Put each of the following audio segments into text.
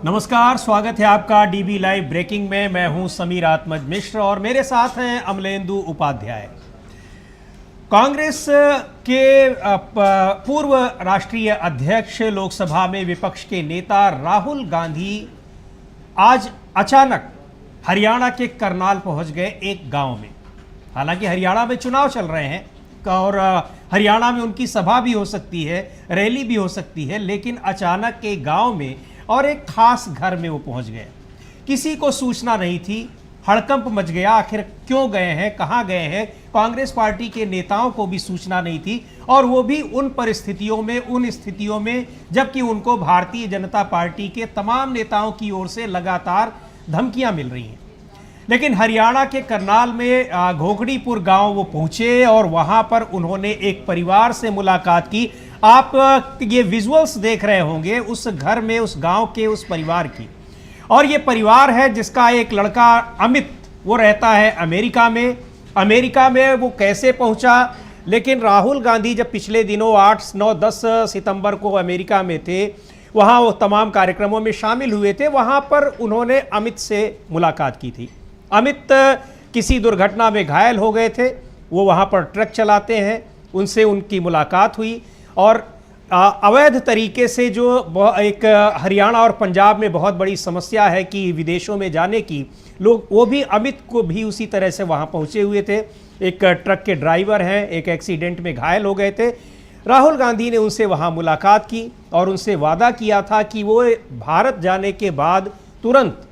नमस्कार, स्वागत है आपका डीबी लाइव ब्रेकिंग में। मैं हूं समीर आत्मज मिश्र और मेरे साथ हैं अमलेंदु उपाध्याय। कांग्रेस के पूर्व राष्ट्रीय अध्यक्ष, लोकसभा में विपक्ष के नेता राहुल गांधी आज अचानक हरियाणा के करनाल पहुंच गए एक गांव में। हालांकि हरियाणा में चुनाव चल रहे हैं और हरियाणा में उनकी सभा भी हो सकती है, रैली भी हो सकती है, लेकिन अचानक के गांव में और एक खास घर में वो पहुंच गए। किसी को सूचना नहीं थी, हड़कंप मच गया। आखिर क्यों गए हैं, कहां गए हैं, कांग्रेस पार्टी के नेताओं को भी सूचना नहीं थी, और वो भी उन परिस्थितियों में, उन स्थितियों में जबकि उनको भारतीय जनता पार्टी के तमाम नेताओं की ओर से लगातार धमकियां मिल रही हैं। लेकिन हरियाणा के करनाल में घोघड़ीपुर गांव वो पहुंचे और वहां पर उन्होंने एक परिवार से मुलाकात की। आप ये विजुअल्स देख रहे होंगे उस घर में, उस गांव के उस परिवार की। और ये परिवार है जिसका एक लड़का अमित, वो रहता है अमेरिका में। अमेरिका में वो कैसे पहुंचा, लेकिन राहुल गांधी जब पिछले दिनों 8, 9, 10 सितंबर को अमेरिका में थे, वहाँ वो तमाम कार्यक्रमों में शामिल हुए थे। वहाँ पर उन्होंने अमित से मुलाकात की थी। अमित किसी दुर्घटना में घायल हो गए थे, वो वहाँ पर ट्रक चलाते हैं, उनसे उनकी मुलाकात हुई। और अवैध तरीके से जो एक हरियाणा और पंजाब में बहुत बड़ी समस्या है कि विदेशों में जाने की, लोग वो भी अमित को भी उसी तरह से वहाँ पहुँचे हुए थे। एक ट्रक के ड्राइवर हैं, एक एक्सीडेंट में घायल हो गए थे। राहुल गांधी ने उनसे वहाँ मुलाकात की और उनसे वादा किया था कि वो भारत जाने के बाद तुरंत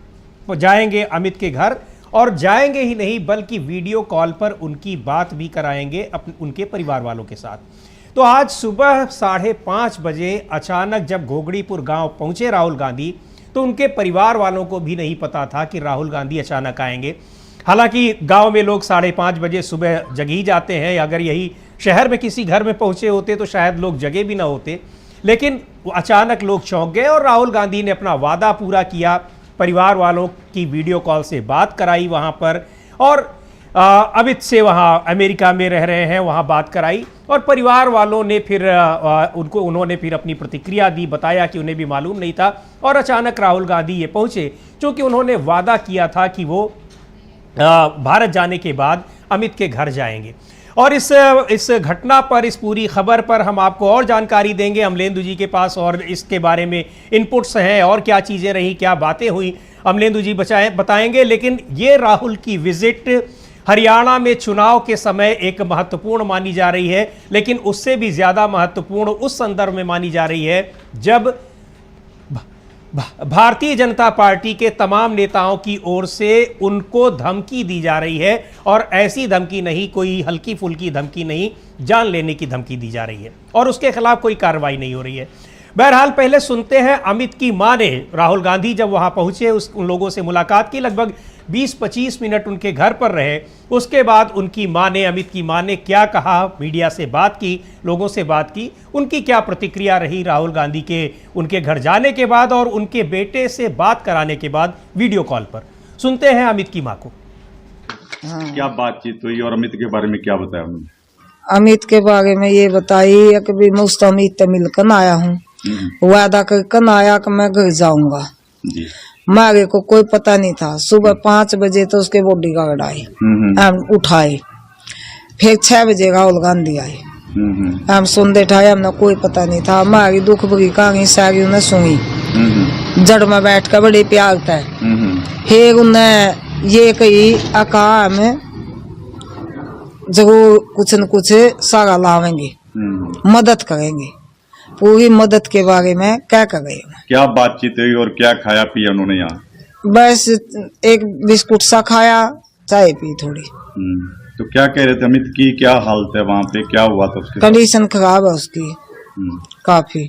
जाएंगे अमित के घर, और जाएंगे ही नहीं बल्कि वीडियो कॉल पर उनकी बात भी कराएंगे उनके परिवार वालों के साथ। तो आज सुबह 5:30 बजे अचानक जब घोघड़ीपुर गांव पहुंचे राहुल गांधी, तो उनके परिवार वालों को भी नहीं पता था कि राहुल गांधी अचानक आएंगे। हालांकि गांव में लोग 5:30 बजे सुबह जग ही जाते हैं। अगर यही शहर में किसी घर में पहुंचे होते तो शायद लोग जगे भी ना होते, लेकिन अचानक लोग चौंक गए और राहुल गांधी ने अपना वादा पूरा किया। परिवार वालों की वीडियो कॉल से बात कराई वहाँ पर, और अमित से वहाँ अमेरिका में रह रहे हैं वहाँ बात कराई, और परिवार वालों ने फिर उन्होंने फिर अपनी प्रतिक्रिया दी, बताया कि उन्हें भी मालूम नहीं था और अचानक राहुल गांधी ये पहुँचे, क्योंकि उन्होंने वादा किया था कि वो भारत जाने के बाद अमित के घर जाएंगे। और इस घटना पर, इस पूरी खबर पर हम आपको और जानकारी देंगे। अमलेंदु जी के पास और इसके बारे में इनपुट्स हैं, और क्या चीज़ें रही, क्या बातें हुई, अमलेंदु जी बताएंगे। लेकिन ये राहुल की विजिट हरियाणा में चुनाव के समय एक महत्वपूर्ण मानी जा रही है, लेकिन उससे भी ज़्यादा महत्वपूर्ण उस संदर्भ में मानी जा रही है जब भारतीय जनता पार्टी के तमाम नेताओं की ओर से उनको धमकी दी जा रही है, और ऐसी धमकी नहीं, कोई हल्की फुल्की धमकी नहीं, जान लेने की धमकी दी जा रही है, और उसके खिलाफ कोई कार्रवाई नहीं हो रही है। बहरहाल पहले सुनते हैं अमित की मां ने, राहुल गांधी जब वहां पहुंचे उन लोगों से मुलाकात की, लगभग 20-25 मिनट उनके घर पर रहे। उसके बाद उनकी मां ने, अमित की मां ने क्या कहा, मीडिया से बात की, लोगों से बात की, उनकी क्या प्रतिक्रिया रही राहुल गांधी के उनके घर जाने के बाद और उनके बेटे से बात कराने के बाद वीडियो कॉल पर। सुनते हैं अमित की मां को। क्या बातचीत हुई और अमित के बारे में क्या बताया उन्होंने? अमित के बारे में ये बताई कि भी मुझसे अमित मिलकर आया हूँ, वादा करके आया कि मैं घर जाऊंगा। मारे को कोई पता नहीं था। सुबह 5 बजे तो उसके बॉडीगार्ड आए, हम उठाए। फिर 6 बजे राहुल गांधी आए, हम सुनते ठाए, हमने कोई पता नहीं था। हमारी दुख भरी कहानी सारी उन्हें सुनी, जड़ में बैठ कर बड़े प्यार था। फिर उन्हें ये कही कहा हमें जरूर कुछ न कुछ सारा लावेंगे, मदद करेंगे। पूरी मदद के बारे में क्या कर रहे हो? क्या बातचीत हुई और क्या खाया पिया उन्होंने यहाँ? बस एक बिस्कुट सा खाया, चाय पी थोड़ी। तो क्या कह रहे थे अमित की, क्या हालत है वहाँ पे, क्या हुआ था उसके? कंडीशन खराब है उसकी काफी।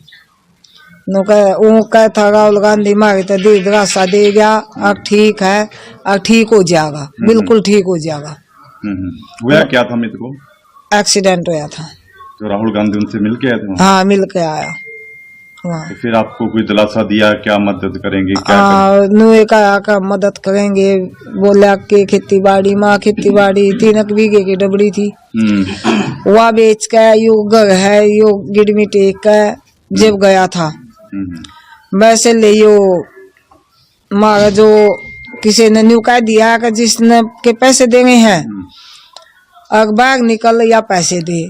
वो कहता राहुल गांधी मारे तो दीर्घ रास्ता दे गया, अब ठीक है, अब ठीक हो जाएगा, बिल्कुल ठीक हो जाएगा। हुआ क्या था अमित को? एक्सीडेंट हुआ था। तो राहुल गांधी उनसे मिल के आए थे? हाँ, मिल के आया। तो फिर आपको कोई दिलासा दिया, क्या मदद करेंगे, क्या करेंगे? कहा का मदद करेंगे, बोला कि खेती बाड़ी 3 बीघे की डबड़ी थी, वह बेच के यो घर है, यो गिरमी टेक के जब गया था, वैसे ले यो मारा जो किसी ने न्यू कह दिया कि जिसने के पैसे देंगे हैं अखबार निकल या पैसे दे।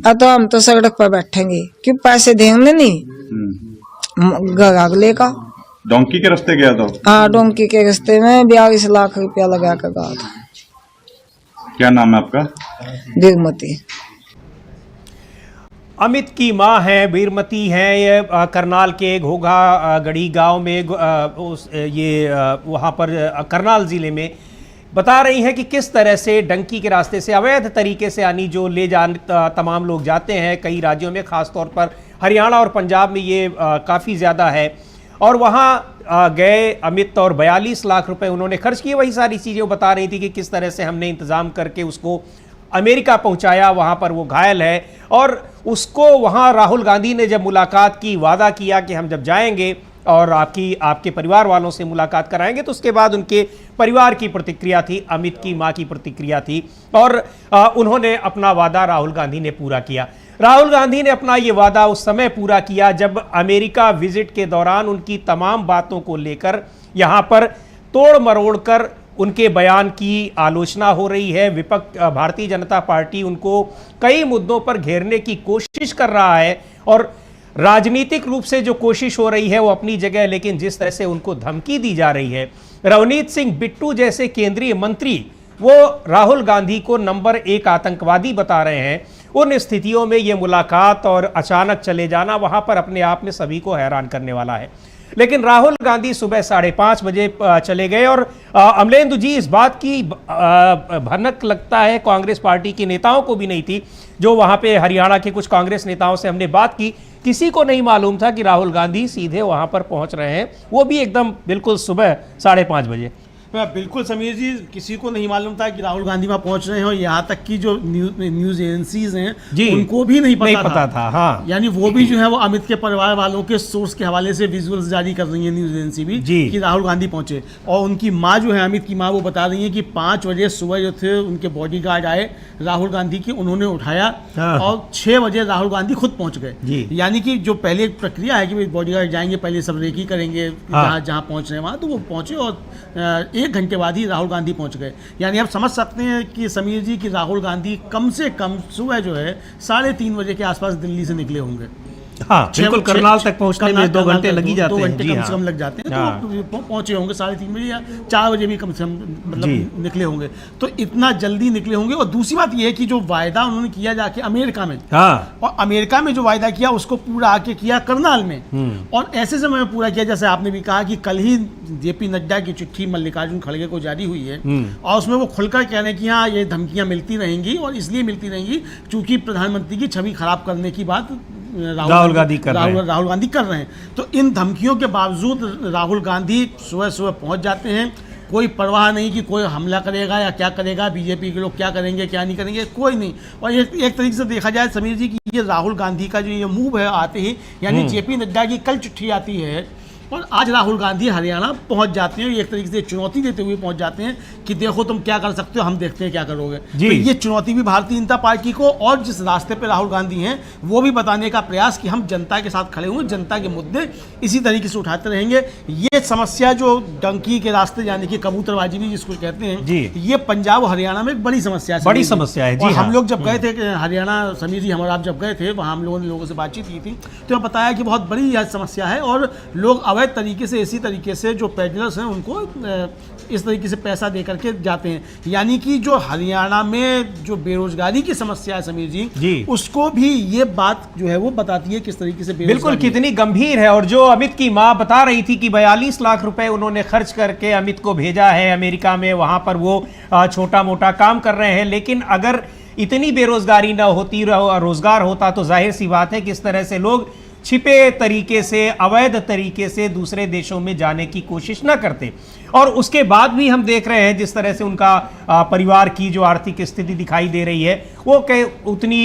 अब तो हम तो सड़क पर बैठेंगे क्यों पैसे देंगे नहीं घर अगले का। डोंकी के रास्ते गया था? हाँ डोंकी के रास्ते में 42 लाख रुपया लगा कर गया था। क्या नाम है आपका? बीरमती। अमित की मां है बीरमती हैं, ये करनाल के घोघा गढ़ी गांव में वहां पर करनाल ज़िले में बता रही हैं कि किस तरह से डंकी के रास्ते से अवैध तरीके से यानी जो ले जान तमाम लोग जाते हैं कई राज्यों में, ख़ास तौर पर हरियाणा और पंजाब में ये काफ़ी ज़्यादा है। और वहाँ गए अमित और 42 लाख रुपए उन्होंने खर्च किए। वही सारी चीज़ें वो बता रही थी कि किस तरह से हमने इंतज़ाम करके उसको अमेरिका पहुंचाया, वहां पर वो घायल है और उसको वहां राहुल गांधी ने जब मुलाकात की, वादा किया कि हम जब जाएंगे और आपके परिवार वालों से मुलाकात कराएंगे, तो उसके बाद उनके परिवार की प्रतिक्रिया थी, अमित की मां की प्रतिक्रिया थी और उन्होंने अपना वादा राहुल गांधी ने पूरा किया। राहुल गांधी ने अपना ये वादा उस समय पूरा किया जब अमेरिका विजिट के दौरान उनकी तमाम बातों को लेकर यहाँ पर तोड़ मरोड़ कर उनके बयान की आलोचना हो रही है। विपक्ष भारतीय जनता पार्टी उनको कई मुद्दों पर घेरने की कोशिश कर रहा है और राजनीतिक रूप से जो कोशिश हो रही है वो अपनी जगह, लेकिन जिस तरह से उनको धमकी दी जा रही है, रवनीत सिंह बिट्टू जैसे केंद्रीय मंत्री वो राहुल गांधी को नंबर 1 आतंकवादी बता रहे हैं। उन स्थितियों में ये मुलाकात और अचानक चले जाना वहां पर अपने आप में सभी को हैरान करने वाला है। लेकिन राहुल गांधी सुबह 5:30 बजे चले गए और अमलेंदु जी इस बात की भनक लगता है कांग्रेस पार्टी के नेताओं को भी नहीं थी। जो वहां पे हरियाणा के कुछ कांग्रेस नेताओं से हमने बात की, किसी को नहीं मालूम था कि राहुल गांधी सीधे वहां पर पहुंच रहे हैं, वो भी एकदम बिल्कुल सुबह 5:30 बजे। बिल्कुल समीर जी, किसी को नहीं मालूम था कि राहुल गांधी वहाँ पहुंच रहे हैं और यहाँ तक कि जो न्यूज एजेंसीज हैं उनको भी नहीं पता था। हाँ। यानी वो भी जो है वो अमित के परिवार वालों के सोर्स के हवाले से विजुअल्स जारी कर रही है न्यूज एजेंसी भी कि राहुल गांधी पहुंचे। और उनकी माँ जो है, अमित की माँ, वो बता रही है कि 5 बजे सुबह जो थे उनके बॉडीगार्ड आए राहुल गांधी की, उन्होंने उठाया और 6 बजे राहुल गांधी खुद पहुंच गए। यानी कि जो पहले एक प्रक्रिया है कि बॉडीगार्ड जाएंगे, पहले सब रेकी करेंगे जहाँ पहुंच रहे हैं वहाँ, तो वो पहुंचे और 1 घंटे बाद ही राहुल गांधी पहुंच गए। यानी आप समझ सकते हैं कि समीर जी कि राहुल गांधी कम से कम सुबह जो है 3:30 बजे के आसपास दिल्ली से निकले होंगे। हाँ, बिल्कुल करनाल तक पहुंचने में 2 घंटे लग ही जाते हैं। 2 घंटे कम से कम लग जाते हैं। तो पहुंचे होंगे 3:30 बजे या 4 बजे भी कम से कम मतलब निकले होंगे। तो इतना जल्दी निकले होंगे। और दूसरी बात यह है कि जो वायदा उन्होंने किया जाके अमेरिका में, और अमेरिका में जो वायदा किया उसको पूरा आके किया करनाल में, और ऐसे समय में पूरा किया। जैसे आपने भी कहा कि कल ही जेपी नड्डा की चिट्ठी मल्लिकार्जुन खड़गे को जारी हुई है और उसमें वो खुलकर कह रहे हैं कि हाँ, ये धमकियां मिलती रहेंगी और इसलिए मिलती रहेंगी क्योंकि प्रधानमंत्री की छवि खराब करने की बात राहुल गांधी कर रहे हैं। तो इन धमकियों के बावजूद राहुल गांधी सुबह सुबह पहुंच जाते हैं। कोई परवाह नहीं कि कोई हमला करेगा या क्या करेगा, बीजेपी के लोग क्या करेंगे क्या नहीं करेंगे, कोई नहीं। और एक तरीके से देखा जाए समीर जी कि ये राहुल गांधी का जो ये मूव है आते ही, यानी जेपी नड्डा की कल चिट्ठी आती है और आज राहुल गांधी हरियाणा पहुंच जाते हैं। एक तरीके से चुनौती देते हुए पहुंच जाते हैं कि देखो तुम क्या कर सकते हो, हम देखते हैं क्या करोगे। तो ये चुनौती भी भारतीय जनता पार्टी को, और जिस रास्ते पे राहुल गांधी हैं वो भी बताने का प्रयास कि हम जनता के साथ खड़े हुए, जनता के मुद्दे इसी तरीके से उठाते रहेंगे। ये समस्या जो डंकी के रास्ते यानी कि कबूतरबाजी भी जिसको कहते हैं, ये पंजाब हरियाणा में एक बड़ी समस्या है। बड़ी समस्या है। और हम लोग जब गए थे हरियाणा, समीर जी हम और आप जब गए थे वहाँ, हम लोगों ने लोगों से बातचीत की थी तो बताया कि बहुत बड़ी यह समस्या है और लोग अवैध तरीके से, इसी तरीके से जो पेडलर्स हैं उनको इस तरीके से पैसा दे करके जाते हैं। यानी कि जो हरियाणा में जो बेरोजगारी की समस्या है समीर जी, उसको भी ये बात जो है वो बताती है किस तरीके से बिल्कुल कितनी गंभीर है। और जो अमित की मां बता रही थी कि 42 लाख रुपए उन्होंने खर्च करके अमित को भेजा है अमेरिका में, वहां पर वो छोटा मोटा काम कर रहे हैं। लेकिन अगर इतनी बेरोजगारी ना होती, रोजगार होता, तो जाहिर सी बात है कि इस तरह से लोग छिपे तरीके से, अवैध तरीके से दूसरे देशों में जाने की कोशिश ना करते। और उसके बाद भी हम देख रहे हैं जिस तरह से उनका परिवार की जो आर्थिक स्थिति दिखाई दे रही है वो उतनी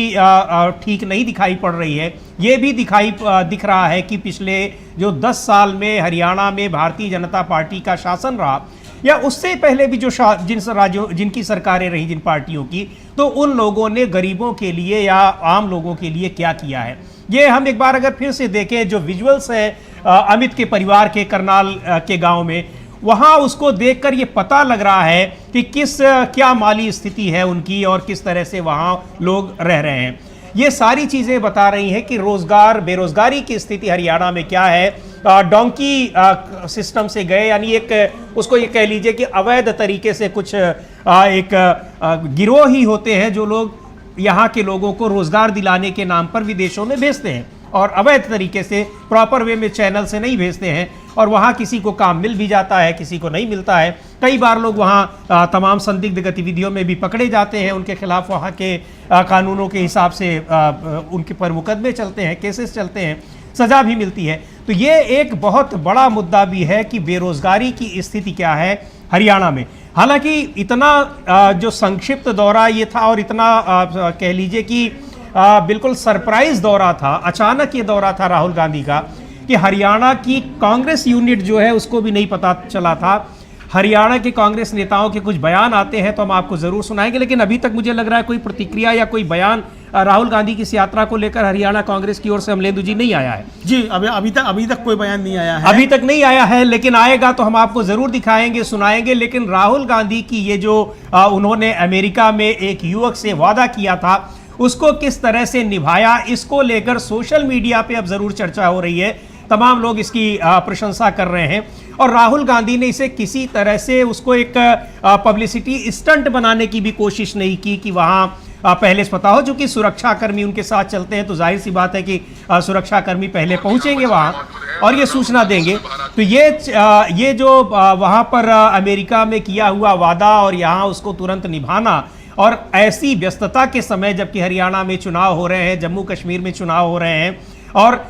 ठीक नहीं दिखाई पड़ रही है। ये भी दिख रहा है कि पिछले जो 10 साल में हरियाणा में भारतीय जनता पार्टी का शासन रहा, या उससे पहले भी जो जिनकी सरकारें रही, जिन पार्टियों की, तो उन लोगों ने गरीबों के लिए या आम लोगों के लिए क्या किया है। ये हम एक बार अगर फिर से देखें, जो विजुअल्स है अमित के परिवार के करनाल के गांव में, वहां उसको देखकर ये पता लग रहा है कि क्या माली स्थिति है उनकी और किस तरह से वहां लोग रह रहे हैं। ये सारी चीजें बता रही हैं कि बेरोजगारी की स्थिति हरियाणा में क्या है। डोंकी सिस्टम से गए, यानी उसको ये कह लीजिए कि अवैध तरीके से कुछ गिरोह ही होते हैं जो लोग यहाँ के लोगों को रोजगार दिलाने के नाम पर विदेशों में भेजते हैं और अवैध तरीके से प्रॉपर वे में चैनल से नहीं भेजते हैं, और वहाँ किसी को काम मिल भी जाता है, किसी को नहीं मिलता है। कई बार लोग वहाँ तमाम संदिग्ध गतिविधियों में भी पकड़े जाते हैं, उनके खिलाफ वहाँ के कानूनों के हिसाब से उनके पर मुकदमे चलते हैं, केसेस चलते हैं, सजा भी मिलती है। तो ये एक बहुत बड़ा मुद्दा भी है कि बेरोजगारी की स्थिति क्या है हरियाणा में। हालांकि इतना जो संक्षिप्त दौरा ये था और इतना कह लीजिए कि बिल्कुल सरप्राइज दौरा था, अचानक ये दौरा था राहुल गांधी का, कि हरियाणा की कांग्रेस यूनिट जो है उसको भी नहीं पता चला था। हरियाणा के कांग्रेस नेताओं के कुछ बयान आते हैं तो हम आपको जरूर सुनाएंगे, लेकिन अभी तक मुझे लग रहा है कोई प्रतिक्रिया या कोई बयान राहुल गांधी की इस यात्रा को लेकर हरियाणा कांग्रेस की ओर से अमलेंदु जी नहीं आया है। जी, अभी तक कोई बयान नहीं आया है। अभी तक नहीं आया है, लेकिन आएगा तो हम आपको जरूर दिखाएंगे, सुनाएंगे। लेकिन राहुल गांधी की ये जो उन्होंने अमेरिका में एक युवक से वादा किया था उसको किस तरह से निभाया, इसको लेकर सोशल मीडिया पे अब जरूर चर्चा हो रही है। तमाम लोग इसकी प्रशंसा कर रहे हैं और राहुल गांधी ने इसे किसी तरह से उसको एक पब्लिसिटी स्टंट बनाने की भी कोशिश नहीं की कि वहां पहले से पता हो, चूंकि सुरक्षाकर्मी उनके साथ चलते हैं तो जाहिर सी बात है कि सुरक्षाकर्मी पहले पहुंचेंगे वहां और ये सूचना देंगे। तो ये जो वहां पर अमेरिका में किया हुआ वादा और यहां उसको तुरंत निभाना, और ऐसी व्यस्तता के समय जबकि हरियाणा में चुनाव हो रहे हैं, जम्मू कश्मीर में चुनाव हो रहे हैं, और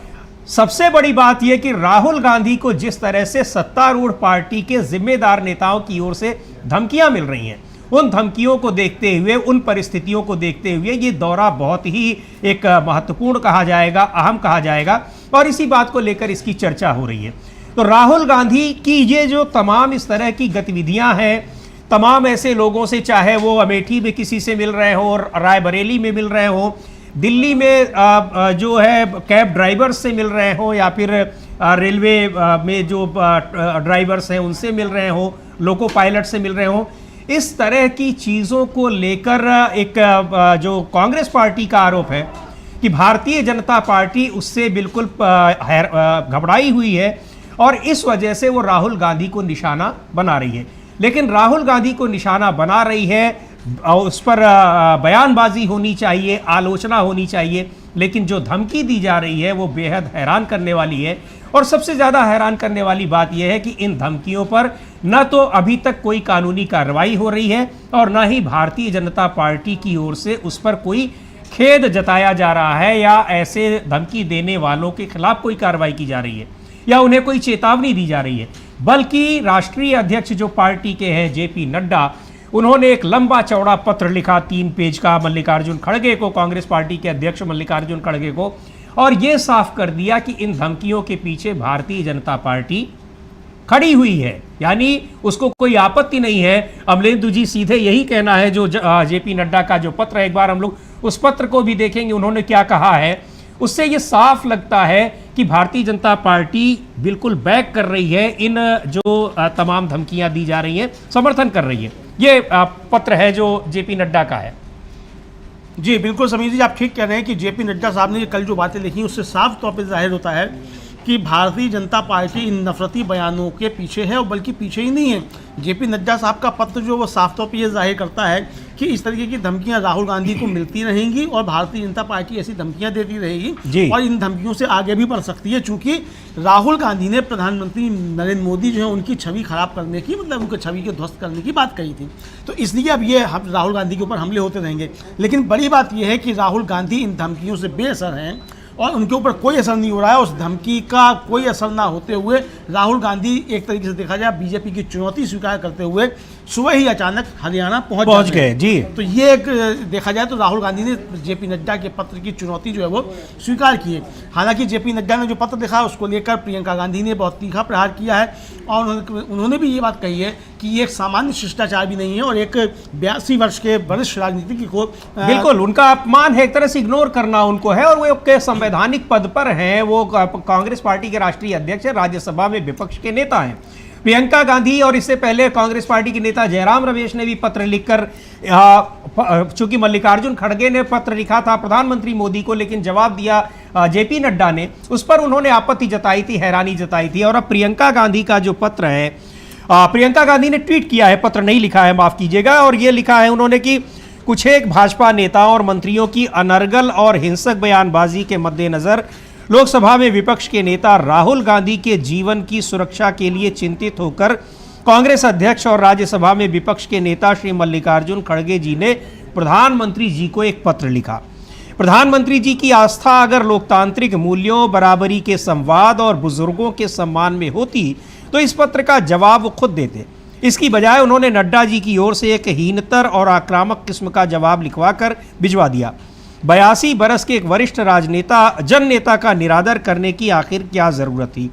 सबसे बड़ी बात यह कि राहुल गांधी को जिस तरह से सत्तारूढ़ पार्टी के जिम्मेदार नेताओं की ओर से धमकियां मिल रही हैं, उन धमकियों को देखते हुए, उन परिस्थितियों को देखते हुए ये दौरा बहुत ही एक महत्वपूर्ण कहा जाएगा, अहम कहा जाएगा, और इसी बात को लेकर इसकी चर्चा हो रही है। तो राहुल गांधी की ये जो तमाम इस तरह की गतिविधियां हैं, तमाम ऐसे लोगों से, चाहे वो अमेठी में किसी से मिल रहे हो, रायबरेली में मिल रहे हो, दिल्ली में जो है कैब ड्राइवर्स से मिल रहे हो, या फिर रेलवे में जो ड्राइवर्स हैं उनसे मिल रहे हो, लोको पायलट से मिल रहे हो, इस तरह की चीज़ों को लेकर एक जो कांग्रेस पार्टी का आरोप है कि भारतीय जनता पार्टी उससे बिल्कुल घबराई हुई है और इस वजह से वो राहुल गांधी को निशाना बना रही है। लेकिन राहुल गांधी को निशाना बना रही है, उस पर बयानबाजी होनी चाहिए, आलोचना होनी चाहिए, लेकिन जो धमकी दी जा रही है वो बेहद हैरान करने वाली है। और सबसे ज़्यादा हैरान करने वाली बात यह है कि इन धमकियों पर न तो अभी तक कोई कानूनी कार्रवाई हो रही है और न ही भारतीय जनता पार्टी की ओर से उस पर कोई खेद जताया जा रहा है, या ऐसे धमकी देने वालों के खिलाफ कोई कार्रवाई की जा रही है, या उन्हें कोई चेतावनी दी जा रही है। बल्कि राष्ट्रीय अध्यक्ष जो पार्टी के हैं जेपी नड्डा, उन्होंने एक लंबा चौड़ा पत्र लिखा 3 पेज का मल्लिकार्जुन खड़गे को, कांग्रेस पार्टी के अध्यक्ष मल्लिकार्जुन खड़गे को, और ये साफ कर दिया कि इन धमकियों के पीछे भारतीय जनता पार्टी खड़ी हुई है, यानी उसको कोई आपत्ति नहीं है। अमलेंदु जी सीधे यही कहना है जो जेपी नड्डा का जो पत्र है, एक बार हम लोग उस पत्र को भी देखेंगे उन्होंने क्या कहा है, उससे ये साफ लगता है कि भारतीय जनता पार्टी बिल्कुल बैक कर रही है, इन जो तमाम धमकियां दी जा रही हैं समर्थन कर रही है। ये पत्र है जो जेपी नड्डा का है। जी बिल्कुल समीर जी, आप ठीक कह रहे हैं कि जेपी नड्डा साहब ने कल जो बातें लिखी उससे साफ तौर पर जाहिर होता है कि भारतीय जनता पार्टी इन नफरती बयानों के पीछे है, और बल्कि पीछे ही नहीं है। जेपी नड्डा साहब का पत्र जो वो साफ तौर पर यह जाहिर करता है कि इस तरीके की धमकियां राहुल गांधी को मिलती रहेंगी और भारतीय जनता पार्टी ऐसी धमकियां देती रहेगी और इन धमकियों से आगे भी बढ़ सकती है, चूंकि राहुल गांधी ने प्रधानमंत्री नरेंद्र मोदी जो है उनकी छवि खराब करने की, मतलब उनकी छवि को ध्वस्त करने की बात कही थी। तो इसलिए अब ये राहुल गांधी के ऊपर हमले होते रहेंगे। लेकिन बड़ी बात यह है कि राहुल गांधी इन धमकियों से बेअसर हैं और उनके ऊपर कोई असर नहीं हो रहा है। उस धमकी का कोई असर ना होते हुए राहुल गांधी एक तरीके से देखा जाए बीजेपी की चुनौती स्वीकार करते हुए सुबह ही अचानक हरियाणा पहुंच गए। जी, तो ये एक देखा जाए तो राहुल गांधी ने जेपी नड्डा के पत्र की चुनौती जो है वो स्वीकार की है। हालांकि जेपी नड्डा ने जो पत्र लिखा उसको लेकर प्रियंका गांधी ने बहुत तीखा प्रहार किया है और उन्होंने भी ये बात कही है कि ये एक सामान्य शिष्टाचार भी नहीं है और एक 82 वर्ष के वरिष्ठ राजनीतिज्ञ को बिल्कुल उनका अपमान है, एक तरह से इग्नोर करना उनको है। और वो संवैधानिक पद पर हैं, वो कांग्रेस पार्टी के राष्ट्रीय अध्यक्ष है, राज्यसभा में विपक्ष के नेता हैं। प्रियंका गांधी और इससे पहले कांग्रेस पार्टी के नेता जयराम रमेश ने भी पत्र लिखकर, चूंकि मल्लिकार्जुन खड़गे ने पत्र लिखा था प्रधानमंत्री मोदी को, लेकिन जवाब दिया जेपी नड्डा ने, उस पर उन्होंने आपत्ति जताई थी, हैरानी जताई थी। और अब प्रियंका गांधी का जो पत्र है, प्रियंका गांधी ने ट्वीट किया है, पत्र नहीं लिखा है, माफ कीजिएगा, और ये लिखा है उन्होंने कि कुछ एक भाजपा नेताओं और मंत्रियों की अनर्गल और हिंसक बयानबाजी के मद्देनजर लोकसभा में विपक्ष के नेता राहुल गांधी के जीवन की सुरक्षा के लिए चिंतित होकर कांग्रेस अध्यक्ष और राज्यसभा में विपक्ष के नेता श्री मल्लिकार्जुन खड़गे जी ने प्रधानमंत्री जी को एक पत्र लिखा। प्रधानमंत्री जी की आस्था अगर लोकतांत्रिक मूल्यों, बराबरी के संवाद और बुजुर्गों के सम्मान में होती तो इस पत्र का जवाब वो खुद देते। इसकी बजाय उन्होंने नड्डा जी की ओर से एक हीनतर और आक्रामक किस्म का जवाब लिखवाकर भिजवा दिया। 82 बरस के एक वरिष्ठ राजनेता, जननेता का निरादर करने की आखिर क्या जरूरत थी?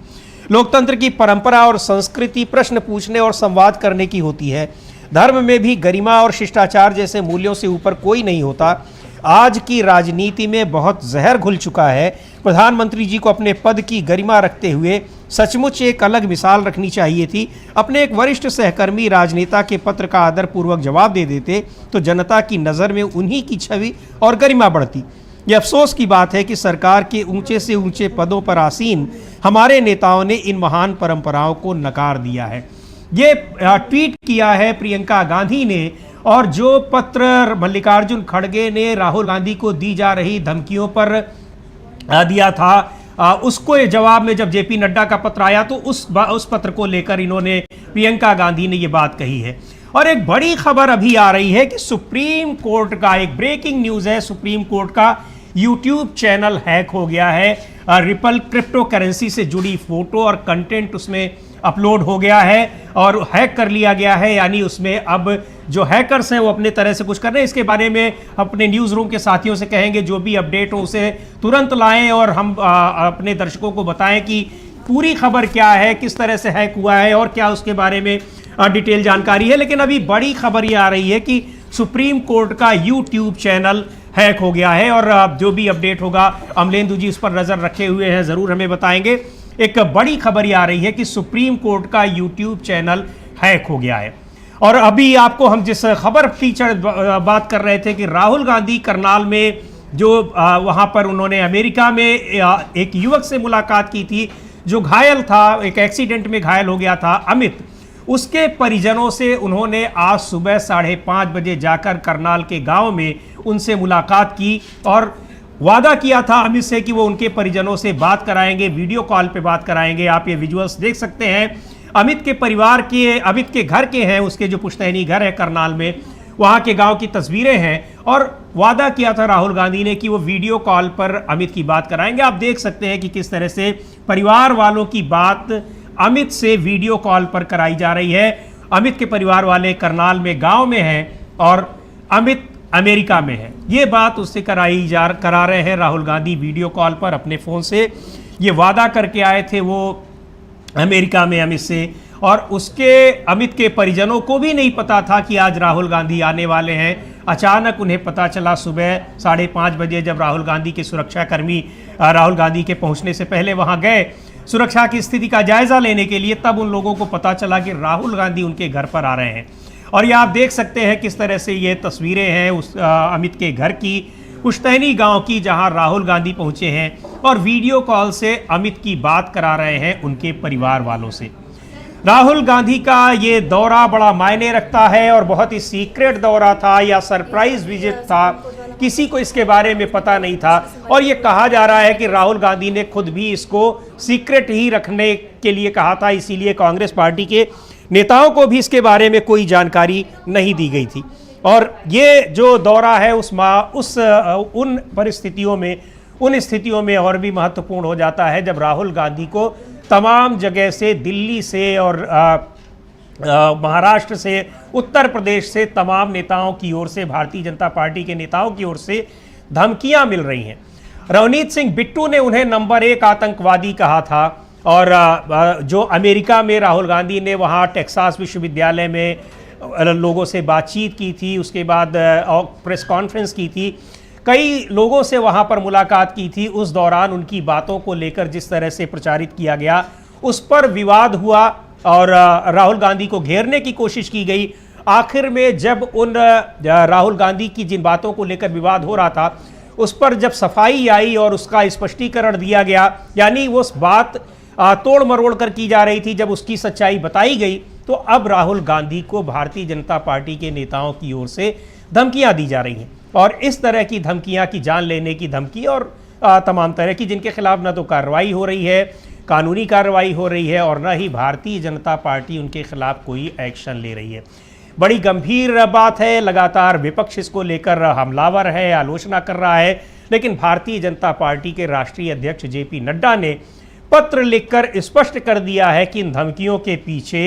लोकतंत्र की परंपरा और संस्कृति प्रश्न पूछने और संवाद करने की होती है। धर्म में भी गरिमा और शिष्टाचार जैसे मूल्यों से ऊपर कोई नहीं होता। आज की राजनीति में बहुत जहर घुल चुका है। प्रधानमंत्री जी को अपने पद की गरिमा रखते हुए सचमुच एक अलग मिसाल रखनी चाहिए थी। अपने एक वरिष्ठ सहकर्मी राजनेता के पत्र का आदरपूर्वक जवाब दे देते तो जनता की नज़र में उन्हीं की छवि और गरिमा बढ़ती। यह अफसोस की बात है कि सरकार के ऊंचे से ऊंचे पदों पर आसीन हमारे नेताओं ने इन महान परंपराओं को नकार दिया है। ये ट्वीट किया है प्रियंका गांधी ने। और जो पत्र मल्लिकार्जुन खड़गे ने राहुल गांधी को दी जा रही धमकियों पर दिया था, उसको जवाब में जब जेपी नड्डा का पत्र आया तो उस पत्र को लेकर इन्होंने, प्रियंका गांधी ने ये बात कही है। और एक बड़ी खबर अभी आ रही है कि सुप्रीम कोर्ट का, एक ब्रेकिंग न्यूज़ है, सुप्रीम कोर्ट का यूट्यूब चैनल हैक हो गया है। रिपल क्रिप्टो करेंसी से जुड़ी फोटो और कंटेंट उसमें अपलोड हो गया है और हैक कर लिया गया है। यानी उसमें अब जो हैकर्स हैं वो अपने तरह से कुछ कर रहे हैं। इसके बारे में अपने न्यूज़ रूम के साथियों से कहेंगे जो भी अपडेट हो उसे तुरंत लाएं और हम अपने दर्शकों को बताएं कि पूरी खबर क्या है, किस तरह से हैक हुआ है और क्या उसके बारे में डिटेल जानकारी है। लेकिन अभी बड़ी खबर ये आ रही है कि सुप्रीम कोर्ट का यूट्यूब चैनल हैक हो गया है और जो भी अपडेट होगा अमलेंदु जी उस पर नज़र रखे हुए हैं, ज़रूर हमें बताएंगे। एक बड़ी खबर ये आ रही है कि सुप्रीम कोर्ट का यूट्यूब चैनल हैक हो गया है। और अभी आपको हम जिस खबर फीचर बात कर रहे थे कि राहुल गांधी करनाल में जो वहाँ पर उन्होंने अमेरिका में एक युवक से मुलाकात की थी जो घायल था, एक एक्सीडेंट में घायल हो गया था, अमित, उसके परिजनों से उन्होंने आज सुबह 5:30 बजे जाकर करनाल के गांव में उनसे मुलाकात की और वादा किया था अमित से कि वो उनके परिजनों से बात कराएंगे, वीडियो कॉल पे बात कराएंगे। आप ये विजुअल्स देख सकते हैं। अमित के परिवार के, अमित के घर के हैं, उसके जो पुश्तैनी घर है करनाल में, वहाँ के गांव की तस्वीरें हैं। और वादा किया था राहुल गांधी ने कि वो वीडियो कॉल पर अमित की बात कराएंगे। आप देख सकते हैं कि किस तरह से परिवार वालों की बात अमित से वीडियो कॉल पर कराई जा रही है। अमित के परिवार वाले करनाल में गांव में हैं और अमित अमेरिका में है। ये बात उससे करा रहे हैं राहुल गांधी वीडियो कॉल पर अपने फ़ोन से। ये वादा करके आए थे वो अमेरिका में अमित से, और उसके अमित के परिजनों को भी नहीं पता था कि आज राहुल गांधी आने वाले हैं। अचानक उन्हें पता चला सुबह 5:30 बजे जब राहुल गांधी के सुरक्षाकर्मी राहुल गांधी के पहुंचने से पहले वहां गए सुरक्षा की स्थिति का जायजा लेने के लिए, तब उन लोगों को पता चला कि राहुल गांधी उनके घर पर आ रहे हैं। और ये आप देख सकते हैं किस तरह से ये तस्वीरें हैं उस अमित के घर की, पुश्तैनी गांव की, जहां राहुल गांधी पहुंचे हैं और वीडियो कॉल से अमित की बात करा रहे हैं उनके परिवार वालों से। राहुल गांधी का ये दौरा बड़ा मायने रखता है और बहुत ही सीक्रेट दौरा था या सरप्राइज विजिट था, किसी को इसके बारे में पता नहीं था। और ये कहा जा रहा है कि राहुल गांधी ने खुद भी इसको सीक्रेट ही रखने के लिए कहा था, इसीलिए कांग्रेस पार्टी के नेताओं को भी इसके बारे में कोई जानकारी नहीं दी गई थी। और ये जो दौरा है उन स्थितियों में और भी महत्वपूर्ण हो जाता है जब राहुल गांधी को तमाम जगह से, दिल्ली से और महाराष्ट्र से, उत्तर प्रदेश से तमाम नेताओं की ओर से, भारतीय जनता पार्टी के नेताओं की ओर से धमकियां मिल रही हैं। रवनीत सिंह बिट्टू ने उन्हें नंबर 1 आतंकवादी कहा था। और जो अमेरिका में राहुल गांधी ने वहाँ टेक्सास विश्वविद्यालय में लोगों से बातचीत की थी, उसके बाद प्रेस कॉन्फ्रेंस की थी, कई लोगों से वहाँ पर मुलाकात की थी। उस दौरान उनकी बातों को लेकर जिस तरह से प्रचारित किया गया, उस पर विवाद हुआ और राहुल गांधी को घेरने की कोशिश की गई। आखिर में जब उन राहुल गांधी की जिन बातों को लेकर विवाद हो रहा था उस पर जब सफाई आई और उसका स्पष्टीकरण दिया गया, यानी वो बात तोड़ मरोड़ कर की जा रही थी, जब उसकी सच्चाई बताई गई तो अब राहुल गांधी को भारतीय जनता पार्टी के नेताओं की ओर से धमकियां दी जा रही हैं। और इस तरह की धमकियां की जान लेने की धमकी और तमाम तरह की, जिनके खिलाफ न तो कार्रवाई हो रही है, कानूनी कार्रवाई हो रही है, और न ही भारतीय जनता पार्टी उनके खिलाफ कोई एक्शन ले रही है। बड़ी गंभीर बात है। लगातार विपक्ष इसको लेकर हमलावर है, आलोचना कर रहा है, लेकिन भारतीय जनता पार्टी के राष्ट्रीय अध्यक्ष जेपी नड्डा ने पत्र लिखकर स्पष्ट कर दिया है कि इन धमकियों के पीछे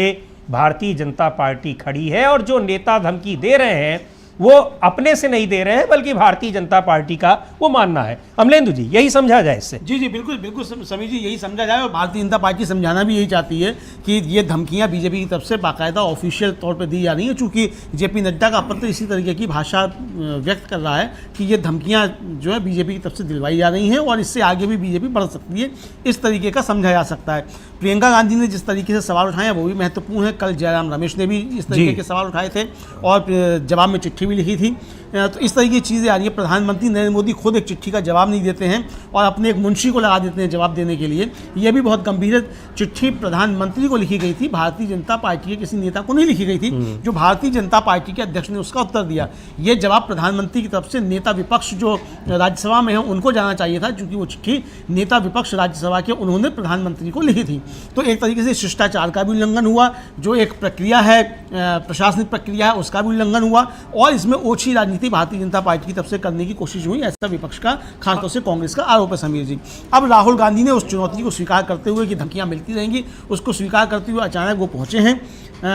भारतीय जनता पार्टी खड़ी है और जो नेता धमकी दे रहे हैं वो अपने से नहीं दे रहे हैं बल्कि भारतीय जनता पार्टी का वो मानना है। अमलेंदु जी, यही समझा जाए इससे? जी जी, बिल्कुल बिल्कुल समीर जी, यही समझा जाए। और भारतीय जनता पार्टी समझाना भी यही चाहती है कि ये धमकियां बीजेपी की तरफ से बाकायदा ऑफिशियल तौर पर दी जा रही हैं, चूंकि जेपी नड्डा का पत्र इसी तरीके की भाषा व्यक्त कर रहा है कि ये धमकियां जो है बीजेपी की तरफ से दिलवाई जा रही हैं और इससे आगे भी बीजेपी बढ़ सकती है, इस तरीके का समझा जा सकता है। प्रियंका गांधी ने जिस तरीके से सवाल उठाए वो भी महत्वपूर्ण है। कल जयराम रमेश ने भी इस तरीके के सवाल उठाए थे और जवाब में चिट्ठी भी लिखी थी। तो इस तरह की चीज़ें आ रही है। प्रधानमंत्री नरेंद्र मोदी खुद एक चिट्ठी का जवाब नहीं देते हैं और अपने एक मुंशी को लगा देते हैं जवाब देने के लिए। यह भी बहुत गंभीर है। चिट्ठी प्रधानमंत्री को लिखी गई थी, भारतीय जनता पार्टी के किसी नेता को नहीं लिखी गई थी। जो भारतीय जनता पार्टी के अध्यक्ष ने उसका उत्तर दिया। ये जवाब प्रधानमंत्री की तरफ से नेता विपक्ष जो राज्यसभा में है उनको जाना चाहिए था, क्योंकि वो चिट्ठी नेता विपक्ष राज्यसभा के उन्होंने प्रधानमंत्री को लिखी थी। तो एक तरीके से शिष्टाचार का भी उल्लंघन हुआ, जो एक प्रक्रिया है, प्रशासनिक प्रक्रिया है, उसका भी उल्लंघन हुआ और इसमें ओछी राजनीति भारतीय जनता पार्टी की तरफ से करने की कोशिश हुई, ऐसा विपक्ष का, खासतौर से कांग्रेस का आरोप है समीर जी। अब राहुल गांधी ने उस चुनौती को स्वीकार करते हुए कि धमकियां मिलती रहेंगी, उसको स्वीकार करते हुए अचानक वो पहुंचे हैं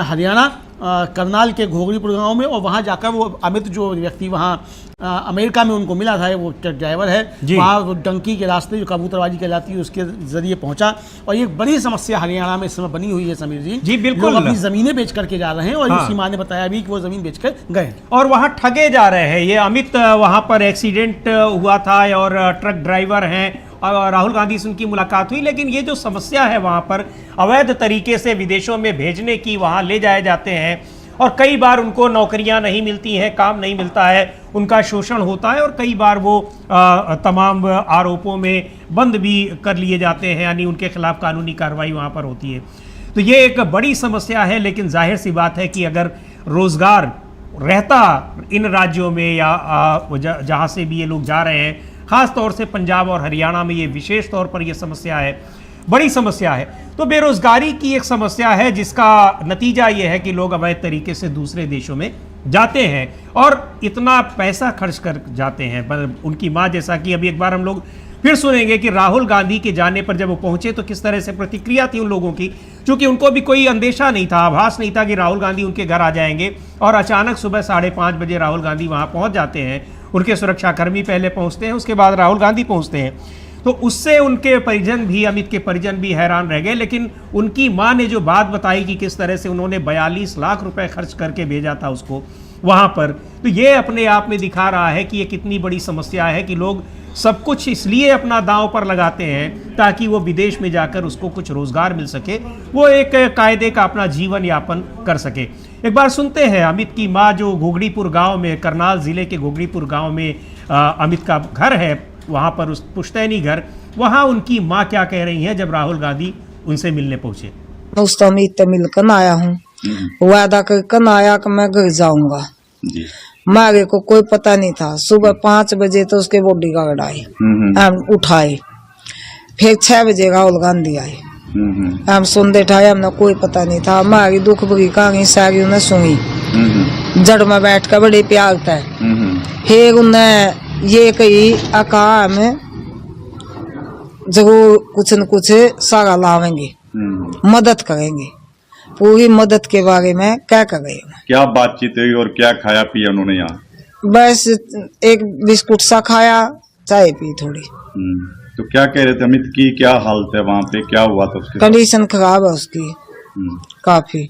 हरियाणा करनाल के घोगरीपुर गांव में और वहां जाकर वो अमित जो व्यक्ति वहां अमेरिका में उनको मिला था, वो ट्रक ड्राइवर है, वहाँ वो डंकी के रास्ते जो कबूतरबाजी कहलाती है उसके जरिए पहुंचा। और ये बड़ी समस्या हरियाणा में इस समय बनी हुई है समीर जी। जी बिल्कुल, लोग अपनी जमीनें बेच करके जा रहे हैं और उसकी मां ने बताया भी कि वो जमीन बेच कर गए और वहां ठगे जा रहे हैं। ये अमित वहां पर एक्सीडेंट हुआ था और ट्रक ड्राइवर हैं और राहुल गांधी से उनकी मुलाकात हुई, लेकिन ये जो समस्या है वहां पर अवैध तरीके से विदेशों में भेजने की, वहां ले जाए जाते हैं और कई बार उनको नौकरियां नहीं मिलती हैं, काम नहीं मिलता है, उनका शोषण होता है और कई बार वो तमाम आरोपों में बंद भी कर लिए जाते हैं, यानी उनके खिलाफ कानूनी कार्रवाई वहां पर होती है। तो ये एक बड़ी समस्या है। लेकिन जाहिर सी बात है कि अगर रोजगार रहता इन राज्यों में या जहाँ से भी ये लोग जा रहे हैं, खास तौर से पंजाब और हरियाणा में ये विशेष तौर पर ये समस्या है, बड़ी समस्या है। तो बेरोजगारी की एक समस्या है जिसका नतीजा ये है कि लोग अवैध तरीके से दूसरे देशों में जाते हैं और इतना पैसा खर्च कर जाते हैं। उनकी माँ, जैसा कि अभी एक बार हम लोग फिर सुनेंगे कि राहुल गांधी के जाने पर जब वो पहुंचे तो किस तरह से प्रतिक्रिया थी उन लोगों की, क्योंकि उनको भी कोई अंदेशा नहीं था, आभास नहीं था कि राहुल गांधी उनके घर आ जाएंगे। और अचानक सुबह 5:30 बजे राहुल गांधी वहां पहुंच जाते हैं। उनके सुरक्षाकर्मी पहले पहुंचते हैं, उसके बाद राहुल गांधी पहुंचते हैं। तो उससे उनके परिजन भी, अमित के परिजन भी हैरान रह गए। लेकिन उनकी मां ने जो बात बताई कि किस तरह से उन्होंने 42 लाख रुपए खर्च करके भेजा था उसको वहां पर, तो ये अपने आप में दिखा रहा है कि ये कितनी बड़ी समस्या है कि लोग सब कुछ इसलिए अपना दांव पर लगाते हैं ताकि वो विदेश में जाकर उसको कुछ रोजगार मिल सके, वो एक कायदे का अपना जीवन यापन कर सके। एक बार सुनते हैं अमित की मां, जो घोगरीपुर गांव में, करनाल जिले के घोगरीपुर गांव में अमित का घर है, वहां पर उस पुश्तैनी घर, वहां उनकी मां क्या कह रही हैं जब राहुल गांधी उनसे मिलने पहुंचे। दोस्तों अमित मिलकर आया हूँ, वादा करके आया कि मैं घर जाऊंगा। मारे को कोई पता नहीं था। सुबह 5 बजे तो उसके बॉडीगार्ड आए, हम उठाए। फिर 6 बजे राहुल गांधी आए, हम सुनते ठाए, हमने कोई पता नहीं था। हमारी दुख भरी कहानी सारी उन्हें सुनी, जड़ में बैठ कर बड़े प्यार था। फिर उन्हें ये कही कहा हमें जरूर कुछ न कुछ सारा लावेंगे, मदद करेंगे। पूरी मदद के बारे में क्या कर रहे हो? क्या बातचीत हुई और क्या खाया पिया उन्होंने यहाँ? बस एक बिस्कुट सा खाया, चाय पी थोड़ी। तो क्या कह रहे थे अमित की क्या हालत है वहाँ पे, क्या हुआ था उसके? कंडीशन खराब है उसकी काफी।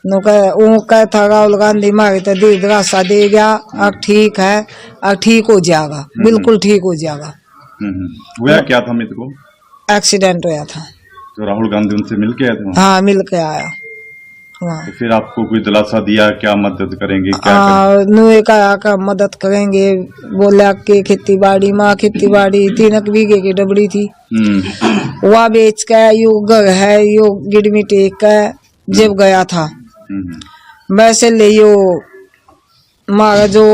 वो कहता राहुल गांधी मारे तो दिलासा दे गया, अब ठीक है, अब ठीक हो जाएगा, बिल्कुल ठीक हो जाएगा। हुआ क्या था अमित को? एक्सीडेंट हुआ था। तो राहुल गांधी उनसे मिल के आए थे वहाँ? हाँ मिल के आया वहाँ। तो फिर आपको कोई दिलासा दिया, क्या मदद करेंगे, क्या करेंगे? नुए का मदद करेंगे, बोला कि खेती बाड़ी 3 बीघे की डबड़ी थी, वह बेच के यो घर है यो गिडमी टेक के जब गया था वैसे ले यो मारा जो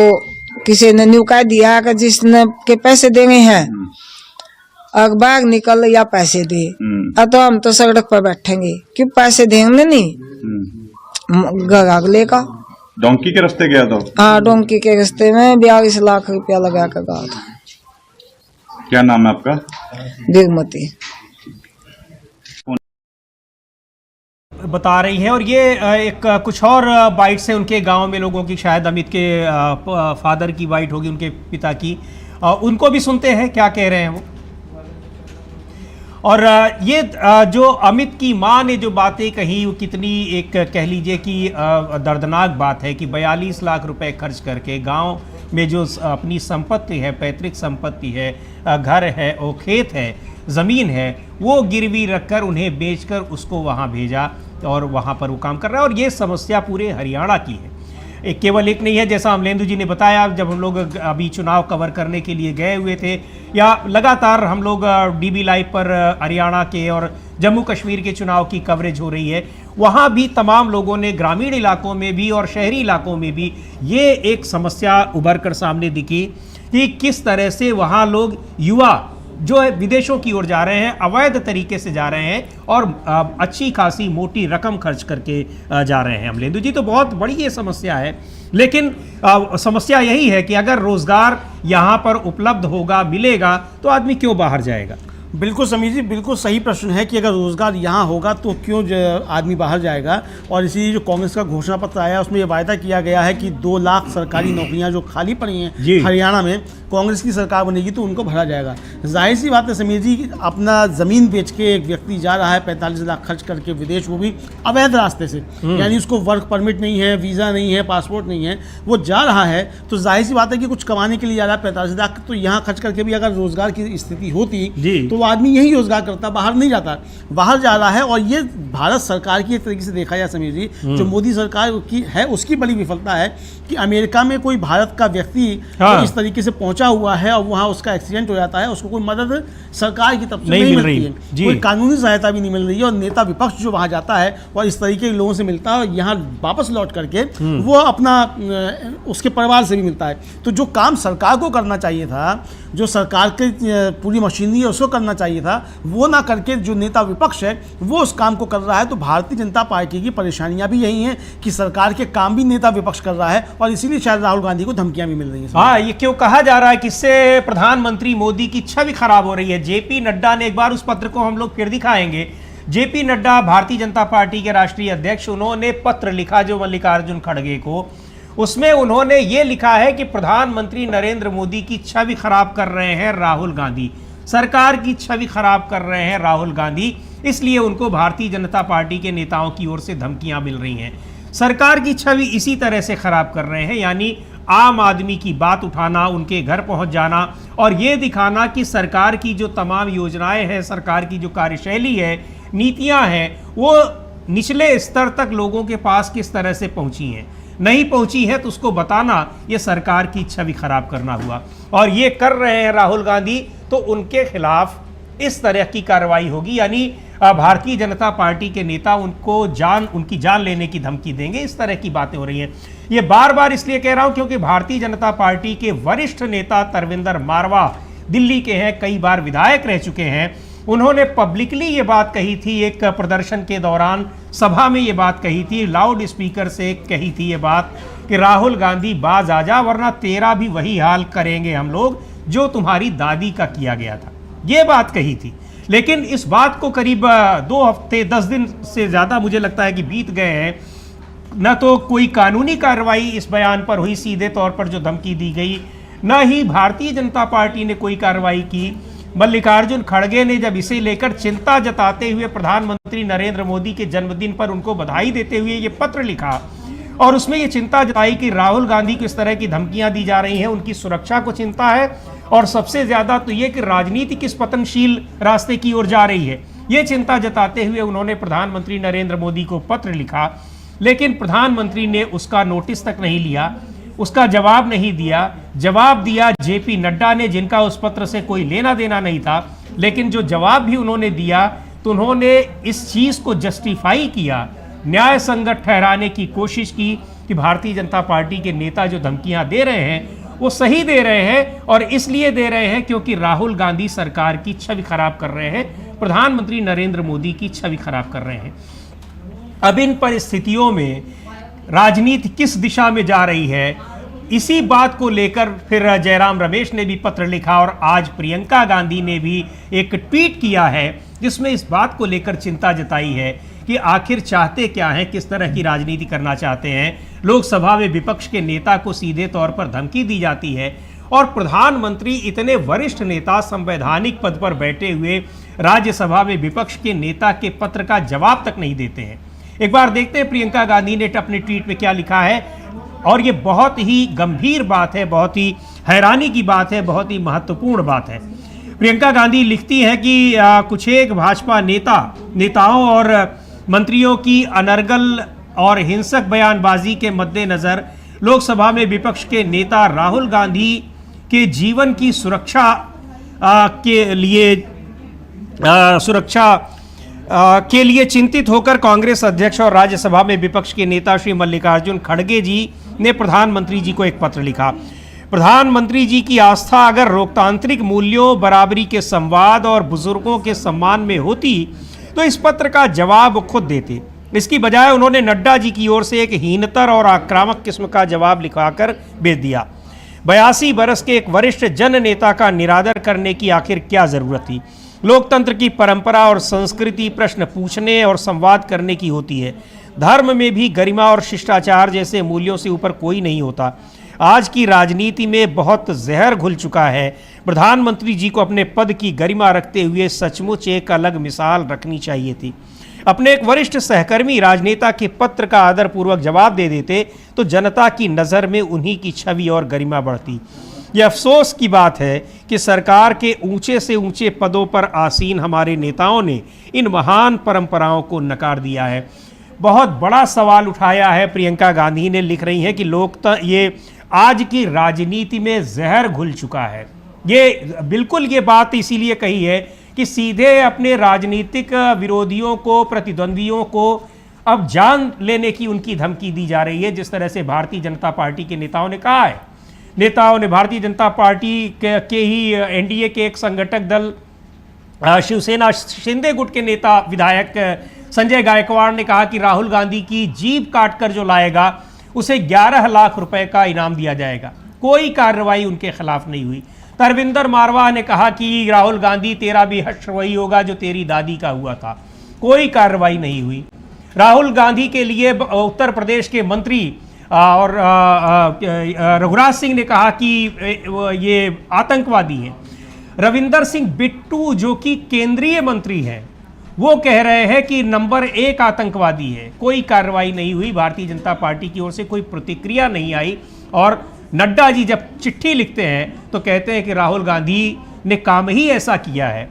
किसी ने न्यू कह दिया कि जिसने के पैसे देने हैं अखबार निकल या पैसे दे, तो हम तो सड़क पर बैठेंगे क्यों पैसे देंगे नहीं। घर अगले का डोंकी के रास्ते गया था? हाँ डोंकी के रास्ते में 42 लाख रुपया लगा कर गया था। क्या नाम है आपका? बिगमती बता रही है। और ये एक कुछ और बाइट्स है उनके गांव में लोगों की, शायद अमित के फादर की बाइट होगी, उनके पिता की, उनको भी सुनते हैं क्या कह रहे हैं वो। और ये जो अमित की मां ने जो बातें कही वो कितनी एक कह लीजिए कि दर्दनाक बात है कि 42 लाख रुपए खर्च करके गांव में जो अपनी संपत्ति है, पैतृक संपत्ति है, घर है और खेत है, ज़मीन है, वो गिरवी रखकर उन्हें बेचकर उसको वहाँ भेजा और वहाँ पर वो काम कर रहा है। और ये समस्या पूरे हरियाणा की है, केवल एक नहीं है। जैसा अमलेंदु जी ने बताया, जब हम लोग अभी चुनाव कवर करने के लिए गए हुए थे या लगातार हम लोग डीबी लाइव पर हरियाणा के और जम्मू कश्मीर के चुनाव की कवरेज हो रही है, वहाँ भी तमाम लोगों ने ग्रामीण इलाकों में भी और शहरी इलाकों में भी ये एक समस्या उभर कर सामने दिखी कि किस तरह से वहाँ लोग युवा जो है विदेशों की ओर जा रहे हैं, अवैध तरीके से जा रहे हैं और अच्छी खासी मोटी रकम खर्च करके जा रहे हैं। अमलेंदु जी, तो बहुत बड़ी ये समस्या है, लेकिन समस्या यही है कि अगर रोजगार यहाँ पर उपलब्ध होगा, मिलेगा, तो आदमी क्यों बाहर जाएगा। बिल्कुल समीर जी, बिल्कुल सही प्रश्न है कि अगर रोजगार यहाँ होगा तो क्यों आदमी बाहर जाएगा। और इसीलिए जो कांग्रेस का घोषणा पत्र आया उसमें ये वायदा किया गया है कि 2 लाख सरकारी नौकरियां जो खाली पड़ी हैं हरियाणा में, कांग्रेस की सरकार बनेगी तो उनको भरा जाएगा। जाहिर सी बात है समीर जी, अपना ज़मीन बेच के एक व्यक्ति जा रहा है 45 लाख खर्च करके विदेश, वो भी अवैध रास्ते से, यानी उसको वर्क परमिट नहीं है, वीज़ा नहीं है, पासपोर्ट नहीं है, वो जा रहा है तो जाहिर सी बात है कि कुछ कमाने के लिए जा रहा है 45 लाख। तो यहाँ खर्च करके भी अगर रोजगार की स्थिति होती तो वो आदमी यही रोजगार करता, बाहर नहीं जाता, बाहर जा रहा है। और ये भारत सरकार की एक तरीके से देखा जाए समीर जी, जो मोदी सरकार की है उसकी बड़ी विफलता है कि अमेरिका में कोई भारत का व्यक्ति इस तरीके से पहुंचा हुआ है और वहां उसका एक्सीडेंट हो जाता है, उसको कोई मदद सरकार की तरफ से नहीं मिल रही है, कोई कानूनी सहायता भी नहीं मिल रही है। और नेता विपक्ष जो वहां जाता है और इस तरीके के लोगों से मिलता है और यहाँ वापस लौट करके वो अपना उसके परिवार से भी मिलता है। तो जो काम सरकार को करना चाहिए था, जो सरकार की पूरी मशीनरी है उसको करना चाहिए था, वो ना करके जो नेता विपक्ष है वो उस काम को कर रहा है। तो भारतीय जनता पार्टी की परेशानियां भी यही हैं कि सरकार के काम भी नेता विपक्ष कर रहा है और इसीलिए शायद राहुल गांधी को धमकियां भी मिल रही हैं। हाँ, ये क्यों कहा जा रहा है कि इससे प्रधानमंत्री मोदी की छवि खराब हो रही है। जेपी नड्डा ने, एक बार उस पत्र को हम लोग फिर दिखाएंगे, जेपी नड्डा भारतीय जनता पार्टी के राष्ट्रीय अध्यक्ष, उन्होंने पत्र लिखा जो मल्लिकार्जुन खड़गे को, उसमें उन्होंने ये लिखा है कि प्रधानमंत्री नरेंद्र मोदी की छवि खराब कर रहे हैं राहुल गांधी, सरकार की छवि खराब कर रहे हैं राहुल गांधी, इसलिए उनको भारतीय जनता पार्टी के नेताओं की ओर से धमकियां मिल रही हैं। सरकार की छवि इसी तरह से खराब कर रहे हैं, यानी आम आदमी की बात उठाना, उनके घर पहुंच जाना और ये दिखाना कि सरकार की जो तमाम योजनाएं हैं, सरकार की जो कार्यशैली है, नीतियां हैं, वो निचले स्तर तक लोगों के पास किस तरह से पहुंची हैं। नहीं पहुंची है तो उसको बताना ये सरकार की छवि खराब करना हुआ। और ये कर रहे हैं राहुल गांधी, तो उनके खिलाफ इस तरह की कार्रवाई होगी, यानी भारतीय जनता पार्टी के नेता उनकी जान लेने की धमकी देंगे। इस तरह की बातें हो रही हैं। ये बार बार इसलिए कह रहा हूं क्योंकि भारतीय जनता पार्टी के वरिष्ठ नेता तरविंदर मारवा दिल्ली के हैं, कई बार विधायक रह चुके हैं। उन्होंने पब्लिकली ये बात कही थी, एक प्रदर्शन के दौरान सभा में ये बात कही थी, लाउड स्पीकर से कही थी ये बात कि राहुल गांधी बाज आ जा, वरना तेरा भी वही हाल करेंगे हम लोग जो तुम्हारी दादी का किया गया था। ये बात कही थी। लेकिन इस बात को करीब 2 हफ्ते 10 दिन से ज़्यादा मुझे लगता है कि बीत गए हैं, न तो कोई कानूनी कार्रवाई इस बयान पर हुई सीधे तौर पर जो धमकी दी गई, न ही भारतीय जनता पार्टी ने कोई कार्रवाई की। मल्लिकार्जुन खड़गे ने जब इसे लेकर चिंता जताते हुए प्रधानमंत्री नरेंद्र मोदी के जन्मदिन पर उनको बधाई देते हुए ये पत्र लिखा और उसमें ये चिंता जताई कि राहुल गांधी को इस तरह की धमकियां दी जा रही हैं, उनकी सुरक्षा को चिंता है और सबसे ज्यादा तो ये कि राजनीति किस पतनशील रास्ते की ओर जा रही है। ये चिंता जताते हुए उन्होंने प्रधानमंत्री नरेंद्र मोदी को पत्र लिखा, लेकिन प्रधानमंत्री ने उसका नोटिस तक नहीं लिया, उसका जवाब नहीं दिया। जवाब दिया जेपी नड्डा ने, जिनका उस पत्र से कोई लेना देना नहीं था। लेकिन जो जवाब भी उन्होंने दिया तो उन्होंने इस चीज़ को जस्टिफाई किया, न्याय संगत ठहराने की कोशिश की कि भारतीय जनता पार्टी के नेता जो धमकियां दे रहे हैं वो सही दे रहे हैं, और इसलिए दे रहे हैं क्योंकि राहुल गांधी सरकार की छवि खराब कर रहे हैं, प्रधानमंत्री नरेंद्र मोदी की छवि खराब कर रहे हैं। अब इन परिस्थितियों में राजनीति किस दिशा में जा रही है, इसी बात को लेकर फिर जयराम रमेश ने भी पत्र लिखा और आज प्रियंका गांधी ने भी एक ट्वीट किया है जिसमें इस बात को लेकर चिंता जताई है कि आखिर चाहते क्या हैं, किस तरह की राजनीति करना चाहते हैं। लोकसभा में विपक्ष के नेता को सीधे तौर पर धमकी दी जाती है और प्रधानमंत्री इतने वरिष्ठ नेता संवैधानिक पद पर बैठे हुए राज्यसभा में विपक्ष के नेता के पत्र का जवाब तक नहीं देते हैं। एक बार देखते हैं प्रियंका गांधी ने अपने ट्वीट में क्या लिखा है, और ये बहुत ही गंभीर बात है, बहुत ही हैरानी की बात है, बहुत ही महत्वपूर्ण बात है। प्रियंका गांधी लिखती है कि कुछ एक भाजपा नेताओं और मंत्रियों की अनर्गल और हिंसक बयानबाजी के मद्देनजर लोकसभा में विपक्ष के नेता राहुल गांधी के जीवन की सुरक्षा के लिए चिंतित होकर कांग्रेस अध्यक्ष और राज्यसभा में विपक्ष के नेता श्री मल्लिकार्जुन खड़गे जी ने प्रधानमंत्री जी को एक पत्र लिखा। प्रधानमंत्री जी की आस्था अगर लोकतांत्रिक मूल्यों, बराबरी के संवाद और बुजुर्गों के सम्मान में होती तो इस पत्र का जवाब खुद देते। इसकी बजाय उन्होंने नड्डा जी की ओर से एक हीनतर और आक्रामक किस्म का जवाब लिखवाकर भेज दिया। 82 बरस के एक वरिष्ठ जन नेता का निरादर करने की आखिर क्या जरूरत थी। लोकतंत्र की परंपरा और संस्कृति प्रश्न पूछने और संवाद करने की होती है। धर्म में भी गरिमा और शिष्टाचार जैसे मूल्यों से ऊपर कोई नहीं होता। आज की राजनीति में बहुत जहर घुल चुका है। प्रधानमंत्री जी को अपने पद की गरिमा रखते हुए सचमुच एक अलग मिसाल रखनी चाहिए थी। अपने एक वरिष्ठ सहकर्मी राजनेता के पत्र का आदरपूर्वक जवाब दे देते तो जनता की नज़र में उन्हीं की छवि और गरिमा बढ़ती। यह अफसोस की बात है कि सरकार के ऊंचे से ऊंचे पदों पर आसीन हमारे नेताओं ने इन महान परंपराओं को नकार दिया है। बहुत बड़ा सवाल उठाया है प्रियंका गांधी ने, लिख रही हैं कि ये आज की राजनीति में जहर घुल चुका है। ये बिल्कुल ये बात इसीलिए कही है कि सीधे अपने राजनीतिक विरोधियों को, प्रतिद्वंदियों को अब जान लेने की उनकी धमकी दी जा रही है। जिस तरह से भारतीय जनता पार्टी के नेताओं ने कहा है, नेताओं ने भारतीय जनता पार्टी के ही एनडीए के एक संगठक दल शिवसेना शिंदे गुट के नेता विधायक संजय गायकवाड़ ने कहा कि राहुल गांधी की जीभ काटकर जो लाएगा उसे 11 लाख रुपए का इनाम दिया जाएगा। कोई कार्रवाई उनके खिलाफ नहीं हुई। तरविंदर मारवा ने कहा कि राहुल गांधी तेरा भी हश्र वही होगा जो तेरी दादी का हुआ था। कोई कार्रवाई नहीं हुई। राहुल गांधी के लिए उत्तर प्रदेश के मंत्री और रघुराज सिंह ने कहा कि ये आतंकवादी हैं। रविंदर सिंह बिट्टू जो कि केंद्रीय मंत्री हैं वो कह रहे हैं कि नंबर 1 आतंकवादी है। कोई कार्रवाई नहीं हुई। भारतीय जनता पार्टी की ओर से कोई प्रतिक्रिया नहीं आई। और नड्डा जी जब चिट्ठी लिखते हैं तो कहते हैं कि राहुल गांधी ने काम ही ऐसा किया है।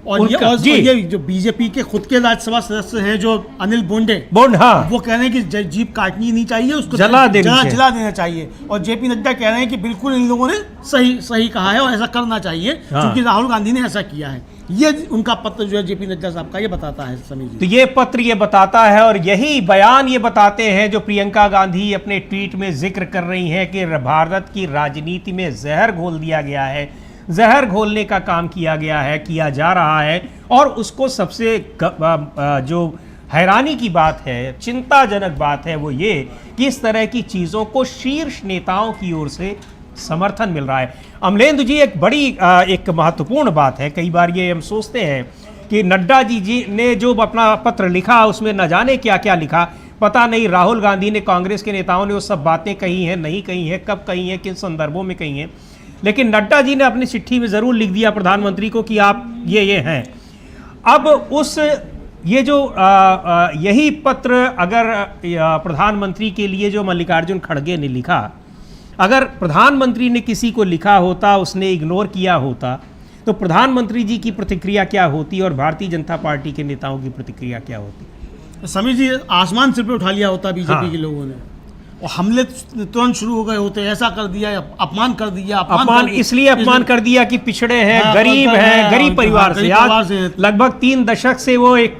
और ये जो बीजेपी के खुद के राज्यसभा सदस्य हैं जो अनिल बोंडे, हाँ, वो कह रहे हैं कि जीप काटनी नहीं चाहिए, उसको जला देना चाहिए। और जेपी नड्डा कह रहे हैं कि बिल्कुल इन लोगों ने सही कहा है और ऐसा करना चाहिए क्योंकि राहुल गांधी ने ऐसा किया है। ये उनका पत्र जो है जेपी नड्डा साहब का ये बताता है समीर जी। तो ये पत्र ये बताता है और यही बयान ये बताते हैं जो प्रियंका गांधी अपने ट्वीट में जिक्र कर रही हैं कि भारत की राजनीति में जहर घोल दिया गया है। जहर घोलने का काम किया जा रहा है। और उसको सबसे जो हैरानी की बात है, चिंताजनक बात है, वो ये कि इस तरह की चीज़ों को शीर्ष नेताओं की ओर से समर्थन मिल रहा है। अमलेंदु जी, एक बड़ी एक महत्वपूर्ण बात है। कई बार ये हम सोचते हैं कि नड्डा जी ने जो अपना पत्र लिखा उसमें न जाने क्या क्या लिखा, पता नहीं राहुल गांधी ने, कांग्रेस के नेताओं ने वो सब बातें कही हैं, नहीं कही हैं, कब कही हैं, किन संदर्भों में कही हैं। लेकिन नड्डा जी ने अपनी चिट्ठी में ज़रूर लिख दिया प्रधानमंत्री को कि आप ये हैं। अब ये जो यही पत्र अगर प्रधानमंत्री के लिए जो मल्लिकार्जुन खड़गे ने लिखा, अगर प्रधानमंत्री ने किसी को लिखा होता, उसने इग्नोर किया होता, तो प्रधानमंत्री जी की प्रतिक्रिया क्या होती और भारतीय जनता पार्टी के नेताओं की प्रतिक्रिया क्या होती? समीर जी, आसमान सिर पे उठा लिया होता बीजेपी हाँ। के लोगों ने, और हमले तुरंत शुरू हो गए होते, ऐसा कर दिया, अपमान कर दिया, अपमान इसलिए अपमान कर दिया कि पिछड़े हैं, हाँ, गरीब हैं, गरीब परिवार से। गरीब परिवार आज से। लगभग 3 दशक से वो एक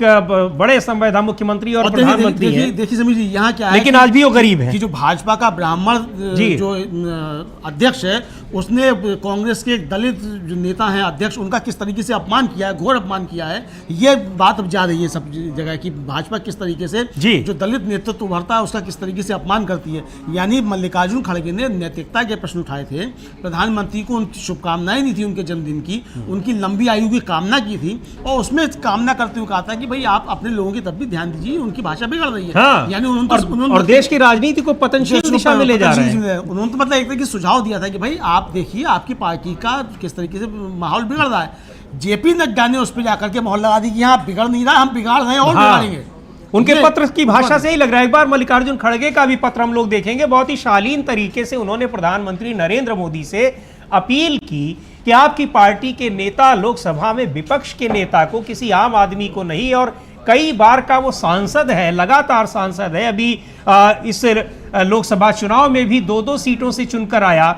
बड़े संवैधानिक मुख्यमंत्री और प्रधानमंत्री हैं। देखिए समीर जी, यहाँ क्या है लेकिन आज भी वो गरीब है कि जो भाजपा का ब्राह्मण जो अध्यक्ष है, उसने कांग्रेस के एक दलित जो नेता हैं अध्यक्ष, उनका किस तरीके से अपमान किया है, घोर अपमान किया है। ये बात अब जा रही है सब जगह की भाजपा किस तरीके से जो दलित नेतृत्व उभरता है उसका किस तरीके से अपमान करती है। यानी मल्लिकार्जुन खड़गे ने नैतिकता के प्रश्न उठाए थे, प्रधानमंत्री को उनकी शुभकामनाएं नहीं थी उनके जन्मदिन की, उनकी लंबी आयु की कामना की थी, और उसमें कामना करते हुए कहा था कि भाई आप अपने लोगों की तरफ भी ध्यान दीजिए, उनकी भाषा बिगड़ रही है। हाँ। यानी उन्होंने और देश की राजनीति को पतनशील दिशा में ले जा रहे हैं। उन्होंने तो मतलब एक तरह की सुझाव दिया था कि भाई आप देखिए आपकी पार्टी का किस तरीके से माहौल बिगड़ रहा है। जेपी नड्डा ने उस पर जाकर के मोहर लगा दी कि यहाँ बिगड़ नहीं रहा, हम बिगाड़ रहे हैं और बिगाड़ेंगे। उनके पत्र की भाषा से ही लग रहा है। एक बार मल्लिकार्जुन खड़गे का भी पत्र हम लोग देखेंगे। बहुत ही शालीन तरीके से उन्होंने प्रधानमंत्री नरेंद्र मोदी से अपील की कि आपकी पार्टी के नेता लोकसभा में विपक्ष के नेता को, किसी आम आदमी को नहीं, और कई बार का वो सांसद है, लगातार सांसद है, अभी इस लोकसभा चुनाव में भी 2-2 सीटों से चुनकर आया,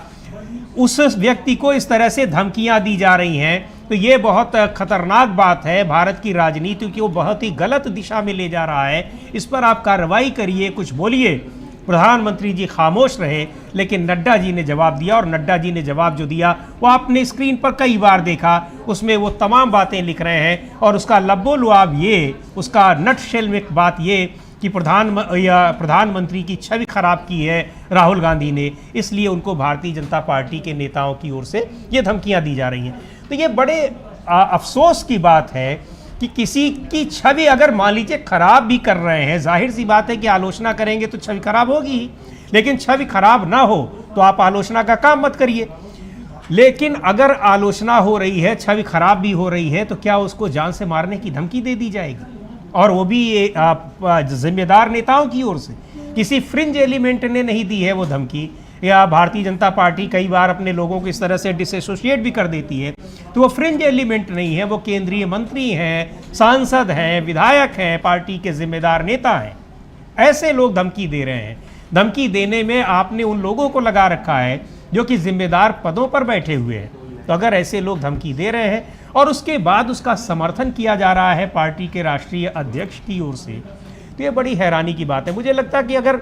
उस व्यक्ति को इस तरह से धमकियां दी जा रही हैं। तो ये बहुत खतरनाक बात है। भारत की राजनीति की वो बहुत ही गलत दिशा में ले जा रहा है। इस पर आप कार्रवाई करिए, कुछ बोलिए। प्रधानमंत्री जी खामोश रहे, लेकिन नड्डा जी ने जवाब दिया, और नड्डा जी ने जवाब जो दिया वो आपने स्क्रीन पर कई बार देखा। उसमें वो तमाम बातें लिख रहे हैं, और उसका लब्बो-लुआब ये, उसका नटशेल में बात ये कि प्रधानमंत्री की छवि खराब की है राहुल गांधी ने, इसलिए उनको भारतीय जनता पार्टी के नेताओं की ओर से ये धमकियां दी जा रही हैं। तो ये बड़े अफसोस की बात है कि किसी की छवि अगर मान लीजिए खराब भी कर रहे हैं, जाहिर सी बात है कि आलोचना करेंगे तो छवि खराब होगी ही, लेकिन छवि खराब ना हो तो आप आलोचना का काम मत करिए। लेकिन अगर आलोचना हो रही है, छवि खराब भी हो रही है, तो क्या उसको जान से मारने की धमकी दे दी जाएगी? और वो भी जिम्मेदार नेताओं की ओर से। किसी फ्रिंज एलिमेंट ने नहीं दी है वो धमकी, या भारतीय जनता पार्टी कई बार अपने लोगों को इस तरह से डिसएसोसिएट भी कर देती है, तो वो फ्रिंज एलिमेंट नहीं है, वो केंद्रीय मंत्री हैं, सांसद हैं, विधायक हैं, पार्टी के जिम्मेदार नेता हैं। ऐसे लोग धमकी दे रहे हैं। धमकी देने में आपने उन लोगों को लगा रखा है जो कि जिम्मेदार पदों पर बैठे हुए हैं। तो अगर ऐसे लोग धमकी दे रहे हैं और उसके बाद उसका समर्थन किया जा रहा है पार्टी के राष्ट्रीय अध्यक्ष की ओर से, तो ये बड़ी हैरानी की बात है। मुझे लगता है कि अगर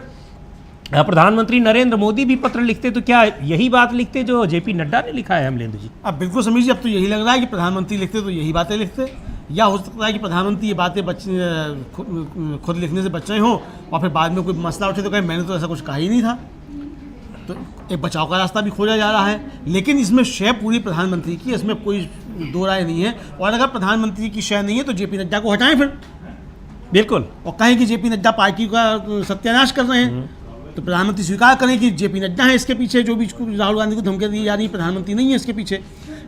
प्रधानमंत्री नरेंद्र मोदी भी पत्र लिखते तो क्या यही बात लिखते जो जेपी नड्डा ने लिखा है अमलेंदु जी? अब बिल्कुल समीर जी, अब तो यही लग रहा है कि प्रधानमंत्री लिखते तो यही बातें लिखते, या हो सकता है कि प्रधानमंत्री ये बातें खुद लिखने से बच रहे हों, और फिर बाद में कोई मसला उठे तो कहें मैंने तो ऐसा कुछ कहा ही नहीं था। तो एक बचाव का रास्ता भी खोजा जा रहा है, लेकिन इसमें शय पूरी प्रधानमंत्री की, इसमें कोई दो राय नहीं है। और अगर प्रधानमंत्री की शय नहीं है तो जेपी नड्डा को हटाएं फिर, बिल्कुल, और कहें कि जेपी नड्डा पार्टी का सत्यानाश कर रहे हैं। तो प्रधानमंत्री स्वीकार करें कि जेपी नड्डा है इसके पीछे, जो भी राहुल गांधी को धमकी दी जा रही है, प्रधानमंत्री नहीं है इसके पीछे।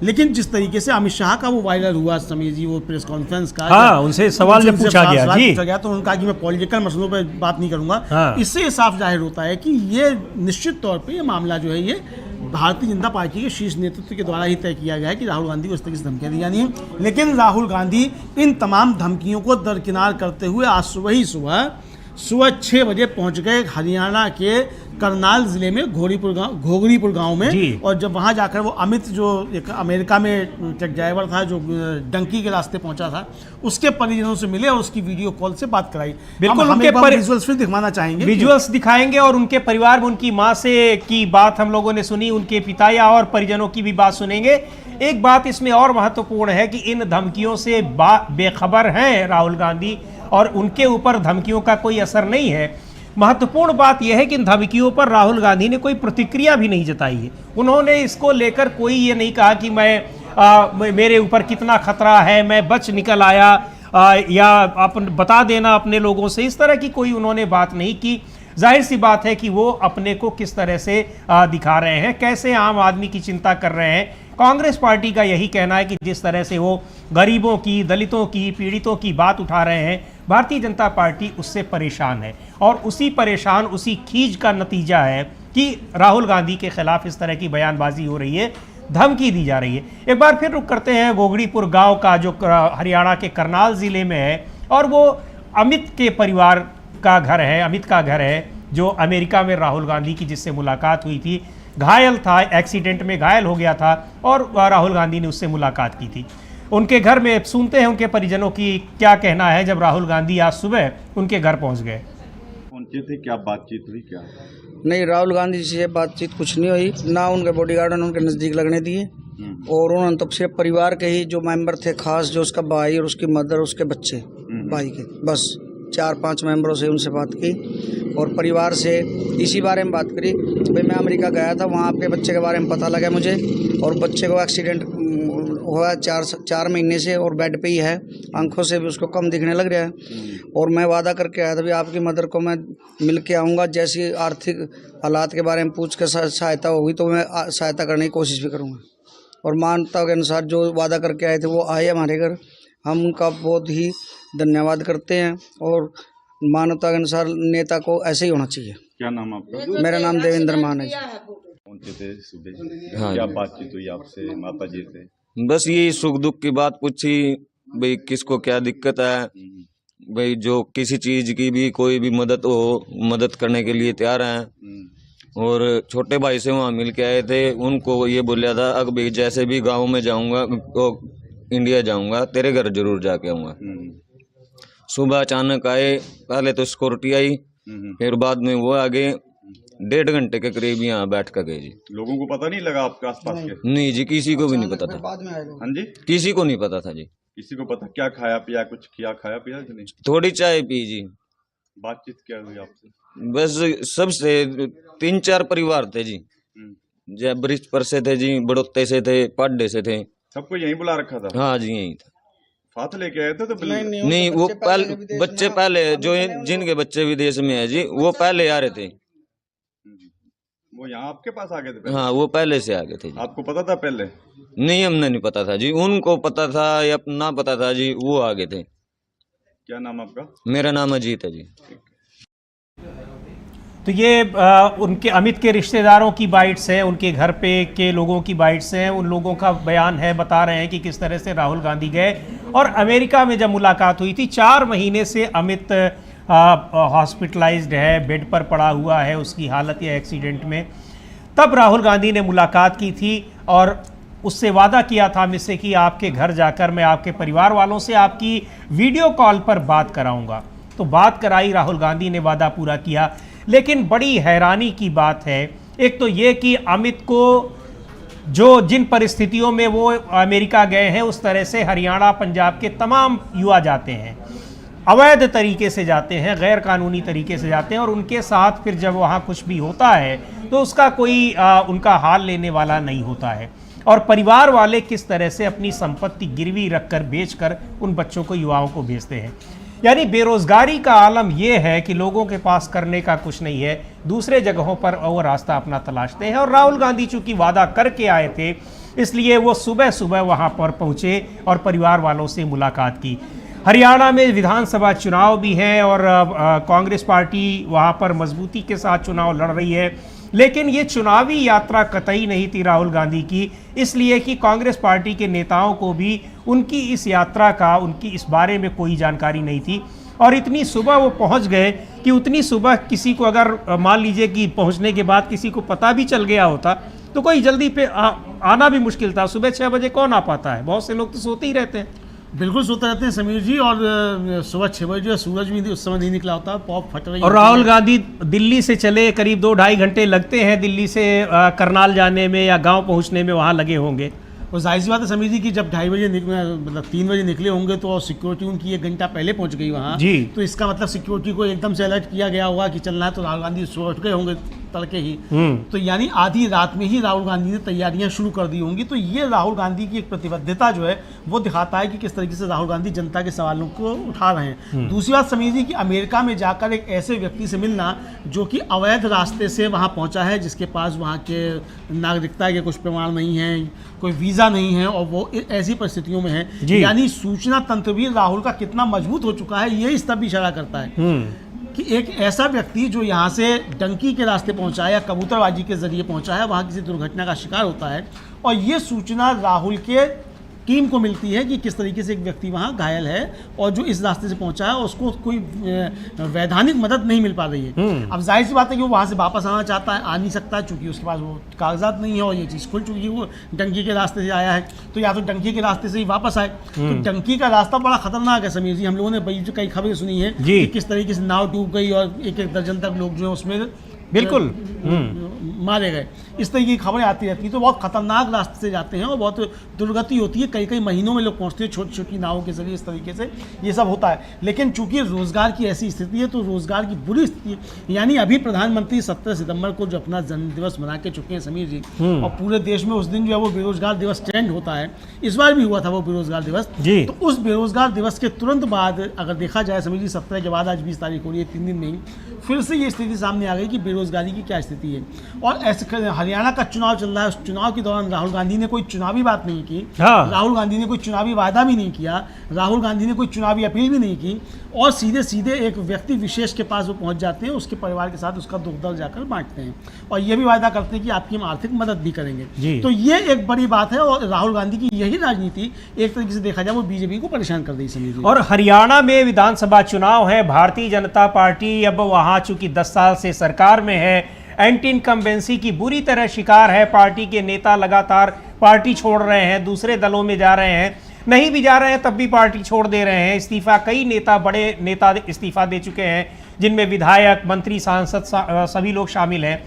लेकिन जिस तरीके से अमित शाह का वो वायरल हुआ समीर जी, वो प्रेस कॉन्फ्रेंस का, हाँ, उनसे सवाल जब पूछा गया तो उन्होंने कहा कि मैं पॉलिटिकल मसलों पर बात नहीं करूंगा। हाँ। इससे साफ जाहिर होता है कि ये निश्चित तौर पर ये मामला जो है ये भारतीय जनता पार्टी के शीर्ष नेतृत्व के द्वारा ही तय किया गया है कि राहुल गांधी को इस तरीके से धमकियां दी जानी है। लेकिन राहुल गांधी इन तमाम धमकियों को दरकिनार करते हुए आज सुबह 6 बजे पहुंच गए हरियाणा के करनाल जिले में घोगरीपुर गांव में। और जब वहां जाकर वो अमित, जो एक अमेरिका में ट्रक ड्राइवर था जो डंकी के रास्ते पहुंचा था, उसके परिजनों से मिले और उसकी वीडियो कॉल से बात कराई। बिल्कुल, उनके विजुअल्स फिर दिखाना चाहेंगे, विजुअल्स दिखाएंगे, और उनके परिवार में उनकी माँ से की बात हम लोगों ने सुनी, उनके पिता या और परिजनों की भी बात सुनेंगे। एक बात इसमें और महत्वपूर्ण है कि इन धमकियों से बेखबर हैं राहुल गांधी, और उनके ऊपर धमकियों का कोई असर नहीं है। महत्वपूर्ण बात यह है कि इन धमकियों पर राहुल गांधी ने कोई प्रतिक्रिया भी नहीं जताई है। उन्होंने इसको लेकर कोई ये नहीं कहा कि मेरे ऊपर कितना खतरा है, मैं बच निकल आया, या आप बता देना अपने लोगों से, इस तरह की कोई उन्होंने बात नहीं की। जाहिर सी बात है कि वो अपने को किस तरह से दिखा रहे हैं, कैसे आम आदमी की चिंता कर रहे हैं। कांग्रेस पार्टी का यही कहना है कि जिस तरह से वो गरीबों की, दलितों की, पीड़ितों की बात उठा रहे हैं, भारतीय जनता पार्टी उससे परेशान है, और उसी खींच का नतीजा है कि राहुल गांधी के खिलाफ इस तरह की बयानबाजी हो रही है। धमकी दी जा रही है। एक बार फिर रुक करते हैं गोगड़ीपुर गांव का, जो हरियाणा के करनाल जिले में है, और वो अमित के परिवार का घर है, अमित का घर है, जो अमेरिका में राहुल गांधी की जिससे मुलाकात हुई थी, घायल था, एक्सीडेंट में घायल हो गया था और राहुल गांधी ने उससे मुलाकात की थी। उनके घर में सुनते हैं उनके परिजनों की क्या कहना है जब राहुल गांधी आज सुबह उनके घर पहुंच गए। पहुंचे थे, क्या बातचीत हुई? क्या नहीं, राहुल गांधी से बातचीत कुछ नहीं हुई, ना उनके बॉडीगार्ड ने उनके नज़दीक लगने दिए, और उन्होंने तो सिर्फ परिवार के ही जो मेंबर थे खास, जो उसका भाई और उसकी मदर, उसके बच्चे, भाई के बस 4-5 मेंबरों से उनसे बात की, और परिवार से इसी बारे में बात करी। भाई मैं अमेरिका गया था, वहाँ आपके बच्चे के बारे में पता लगा मुझे, और बच्चे को एक्सीडेंट हुआ 4 महीने से, और बेड पे ही है, आंखों से भी उसको कम दिखने लग रहा है। और मैं वादा करके आया था भी आपकी मदर को मैं मिल के आऊँगा, जैसी आर्थिक हालात के बारे में पूछ कर सहायता होगी तो मैं सहायता करने की कोशिश भी करूँगा। और मानवता के अनुसार जो वादा करके आए थे वो आए हमारे घर, हम उनका बहुत ही धन्यवाद करते हैं, और मानवता के अनुसार नेता को ऐसे ही होना चाहिए। क्या नाम आपका? मेरा नाम देवेंद्र मान है। पहुंचे थे सुबह, हाँ, क्या बातचीत हुई आपसे माता जी से? बस यही सुख दुख की बात पूछी, भाई किसको क्या दिक्कत है, भाई जो किसी चीज की भी कोई भी मदद हो, मदद करने के लिए तैयार हैं। और छोटे भाई से वहाँ मिल के आए थे, उनको ये बोला था अब भाई जैसे भी गाँव में जाऊंगा तो इंडिया जाऊंगा, तेरे घर जरूर जाके आऊंगा। सुबह अचानक आए, पहले तो सिक्योरिटी आई, फिर बाद में वो आगे 1.5 घंटे के करीब यहाँ बैठ कर गए जी। लोगों को पता नहीं लगा आपके आसपास के? नहीं जी, किसी को भी नहीं पता था। हाँ जी, किसी को नहीं पता था जी। किसी को पता? क्या खाया पिया, कुछ किया खाया पिया कि नहीं? थोड़ी चाय पी जी। बातचीत क्या हुई आपसे? बस सबसे 3-4 परिवार थे जी, जय ब्रिज पर से थे जी, बड़ोते से थे, पाड्डे से थे, सबको यहीं बुला रखा था? हाँ जी यही था। साथ लेके आए थे तो नहीं, वो बच्चे पहले जो जिनके बच्चे विदेश में है जी, वो पहले आ रहे थे। वो यहाँ आपके पास आ गए थे पहले? हाँ, वो पहले से आ गए थे जी। आपको पता था पहले? नहीं, हमने नहीं पता था जी, उनको पता था या ना पता था जी, वो आ गए थे। क्या नाम आपका? मेरा नाम अजीत है जी। तो ये उनके अमित के रिश्तेदारों की बाइट्स है, उनके घर पे के लोगों की बाइट्स हैं, उन लोगों का बयान है, बता रहे हैं कि किस तरह से राहुल गांधी गए और अमेरिका में जब मुलाकात हुई थी, 4 महीने से अमित हॉस्पिटलाइज्ड है, बेड पर पड़ा हुआ है, उसकी हालत या एक्सीडेंट में, तब राहुल गांधी ने मुलाकात की थी और उससे वादा किया था अमित से कि आपके घर जाकर मैं आपके परिवार वालों से आपकी वीडियो कॉल पर बात कराऊंगा। तो बात कराई, राहुल गांधी ने वादा पूरा किया। लेकिन बड़ी हैरानी की बात है, एक तो ये कि अमित को जो जिन परिस्थितियों में वो अमेरिका गए हैं, उस तरह से हरियाणा पंजाब के तमाम युवा जाते हैं, अवैध तरीके से जाते हैं, गैर कानूनी तरीके से जाते हैं, और उनके साथ फिर जब वहाँ कुछ भी होता है तो उसका कोई उनका हाल लेने वाला नहीं होता है। और परिवार वाले किस तरह से अपनी संपत्ति गिरवी रखकर बेचकर उन बच्चों को, युवाओं को भेजते हैं। यानी बेरोजगारी का आलम यह है कि लोगों के पास करने का कुछ नहीं है, दूसरे जगहों पर वो रास्ता अपना तलाशते हैं। और राहुल गांधी चूंकि वादा करके आए थे, इसलिए वो सुबह सुबह वहां पर पहुंचे और परिवार वालों से मुलाकात की। हरियाणा में विधानसभा चुनाव भी हैं और कांग्रेस पार्टी वहां पर मजबूती के साथ चुनाव लड़ रही है, लेकिन ये चुनावी यात्रा कतई नहीं थी राहुल गांधी की, इसलिए कि कांग्रेस पार्टी के नेताओं को भी उनकी इस यात्रा का, उनकी इस बारे में कोई जानकारी नहीं थी। और इतनी सुबह वो पहुंच गए कि उतनी सुबह किसी को, अगर मान लीजिए कि पहुंचने के बाद किसी को पता भी चल गया होता तो कोई जल्दी पे आना भी मुश्किल था। सुबह 6 बजे कौन आ पाता है, बहुत से लोग तो सोते ही रहते हैं। बिल्कुल सोते रहते हैं समीर जी, और सुबह 6 बजे सूरज भी उस समय नहीं निकला होता, पॉप फट रही। और राहुल गांधी दिल्ली से चले, करीब 2-2.5 घंटे लगते हैं दिल्ली से करनाल जाने में या गांव पहुंचने में, वहां लगे होंगे। और जाहिर सी बात है समीर जी की जब 2:30 बजे मतलब 3 बजे निकले होंगे तो सिक्योरिटी उनकी 1 घंटा पहले पहुंच गई वहाँ जी। तो इसका मतलब सिक्योरिटी को एकदम से अलर्ट किया गया होगा कि चलना है, तो राहुल गांधी सुबह उठ गए होंगे तड़के ही। तो यानी आधी रात में ही राहुल गांधी ने तैयारियां शुरू कर दी होंगी। तो ये राहुल गांधी की एक प्रतिबद्धता जो है वो दिखाता है कि किस तरीके से राहुल गांधी जनता के सवालों को उठा रहे हैं। दूसरी बात समझ लीजिए कि अमेरिका में जाकर एक ऐसे व्यक्ति से मिलना जो कि अवैध रास्ते से वहाँ पहुँचा है, जिसके पास वहाँ के नागरिकता के कुछ प्रमाण नहीं है, कोई वीज़ा नहीं है, और वो ऐसी परिस्थितियों में है, यानी सूचना तंत्र भी राहुल का कितना मजबूत हो चुका है, ये इस तब भी इशारा करता है कि एक ऐसा व्यक्ति जो यहाँ से डंकी के रास्ते पहुँचा है या कबूतरबाजी के जरिए पहुँचा है, वहाँ किसी दुर्घटना का शिकार होता है और ये सूचना राहुल के टीम को मिलती है कि किस तरीके से एक व्यक्ति वहाँ घायल है और जो इस रास्ते से पहुंचा है उसको कोई वैधानिक मदद नहीं मिल पा रही है। अब जाहिर सी बात है कि वो वहाँ से वापस आना चाहता है, आ नहीं सकता क्योंकि उसके पास वो कागजात नहीं है और ये चीज़ खुल चुकी है, वो डंकी के रास्ते से आया है, तो या तो डंकी के रास्ते से ही वापस आए। तो डंकी का रास्ता बड़ा खतरनाक है समीर जी, हम लोगों ने कई खबरें सुनी है कि किस तरीके से नाव डूब गई और एक दर्जन तक लोग जो है उसमें बिल्कुल मारे गए, इस तरह की खबरें आती रहती हैं। तो बहुत खतरनाक रास्ते से जाते हैं और बहुत दुर्गति होती है, कई कई महीनों में लोग पहुंचते हैं छोटी छोटी नावों के जरिए, इस तरीके से ये सब होता है। लेकिन चूंकि रोजगार की ऐसी स्थिति है तो रोजगार की बुरी स्थिति है। यानी अभी प्रधानमंत्री 17 सितंबर को जो अपना जन्म दिवस मना के चुके हैं समीर जी, और पूरे देश में उस दिन जो है वो बेरोजगार दिवस ट्रेंड होता है, इस बार भी हुआ था वो बेरोजगार दिवस। तो उस बेरोजगार दिवस के तुरंत बाद अगर देखा जाए समीर जी, 17 के बाद आज 20 तारीख हो रही है, 3 दिन में ही फिर से ये स्थिति सामने आ गई कि बेरोजगारी की क्या स्थिति है। और ऐसे हरियाणा का चुनाव चल रहा है, उस चुनाव के दौरान राहुल गांधी ने कोई चुनावी बात नहीं की, राहुल गांधी ने कोई चुनावी वादा भी नहीं किया, राहुल गांधी ने कोई चुनावी अपील भी नहीं की, और सीधे सीधे एक व्यक्ति विशेष के पास वो पहुंच जाते हैं, उसके परिवार के साथ उसका दुख दर्द जाकर बांटते हैं और ये भी वादा करते हैं कि आपकी हम आर्थिक मदद भी करेंगे। तो ये एक बड़ी बात है और राहुल गांधी की यही राजनीति एक तरीके से देखा जाए वो बीजेपी को परेशान कर रही है। और हरियाणा में विधानसभा चुनाव है, भारतीय जनता पार्टी अब वहां चूंकि 10 साल से सरकार में है, एंटी इनकम्बेंसी की बुरी तरह शिकार है। पार्टी के नेता लगातार पार्टी छोड़ रहे हैं, दूसरे दलों में जा रहे हैं, नहीं भी जा रहे हैं तब भी पार्टी छोड़ दे रहे हैं। इस्तीफा, कई नेता, बड़े नेता इस्तीफा दे चुके हैं, जिनमें विधायक, मंत्री, सांसद सभी लोग शामिल हैं।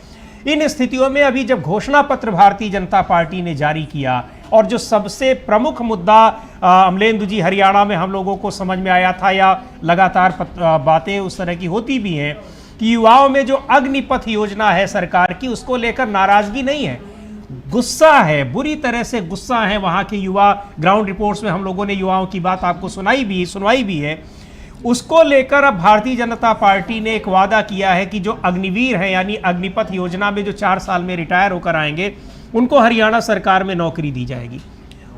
इन स्थितियों में अभी जब घोषणा पत्र भारतीय जनता पार्टी ने जारी किया और जो सबसे प्रमुख मुद्दा अमलेंदु जी हरियाणा में हम लोगों को समझ में आया था, या लगातार बातें उस तरह की होती भी हैं कि युवाओं में जो अग्निपथ योजना है सरकार की, उसको लेकर नाराजगी नहीं है, गुस्सा है, बुरी तरह से गुस्सा है वहाँ के युवा। ग्राउंड रिपोर्ट्स में हम लोगों ने युवाओं की बात आपको सुनाई भी है। उसको लेकर अब भारतीय जनता पार्टी ने एक वादा किया है कि जो अग्निवीर हैं, यानी अग्निपथ योजना में जो 4 साल में रिटायर होकर आएंगे, उनको हरियाणा सरकार में नौकरी दी जाएगी।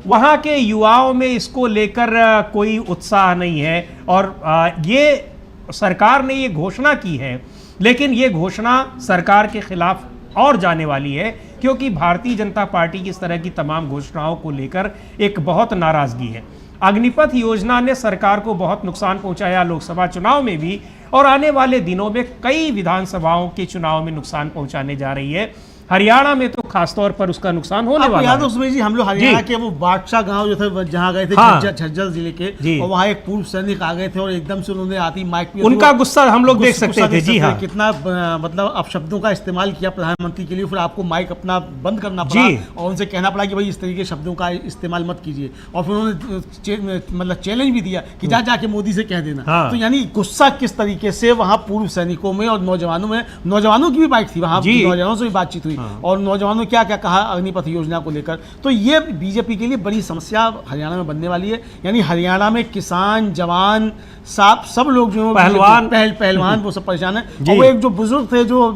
वहाँ के युवाओं में इसको लेकर कोई उत्साह नहीं है और ये सरकार ने ये घोषणा की है, लेकिन ये घोषणा सरकार के खिलाफ और जाने वाली है, क्योंकि भारतीय जनता पार्टी की इस तरह की तमाम घोषणाओं को लेकर एक बहुत नाराजगी है। अग्निपथ योजना ने सरकार को बहुत नुकसान पहुंचाया लोकसभा चुनाव में भी, और आने वाले दिनों में कई विधानसभाओं के चुनाव में नुकसान पहुंचाने जा रही है। हरियाणा में तो खासतौर पर उसका नुकसान होने वाला है। उसमें जी हम लोग हरियाणा के वो बादशाह गांव जो थे जहाँ गए थे, झज्जर जिले के, और वहाँ एक पूर्व सैनिक आ गए थे और एकदम से उन्होंने आती माइक पे उनका गुस्सा हम लोग देख सकते थे। जी हाँ, कितना मतलब अपशब्दों का इस्तेमाल किया प्रधानमंत्री के लिए, फिर आपको माइक अपना बंद करना पड़ा और उनसे कहना पड़ा कि भाई इस तरीके शब्दों का इस्तेमाल मत कीजिए, और फिर उन्होंने मतलब चैलेंज भी दिया कि जाके मोदी से कह देना। तो यानी गुस्सा किस तरीके से वहाँ पूर्व सैनिकों में और नौजवानों की भी बाइक थी, वहाँ नौजवानों से भी बातचीत हुई और नौजवानों ने क्या क्या कहा अग्निपथ योजना को लेकर। तो ये बीजेपी के लिए बड़ी समस्या हरियाणा में बनने वाली है। यानी हरियाणा में किसान, जवान, सब लोग जो पहलवान वो सब परेशान है। और वो एक जो बुजुर्ग थे जो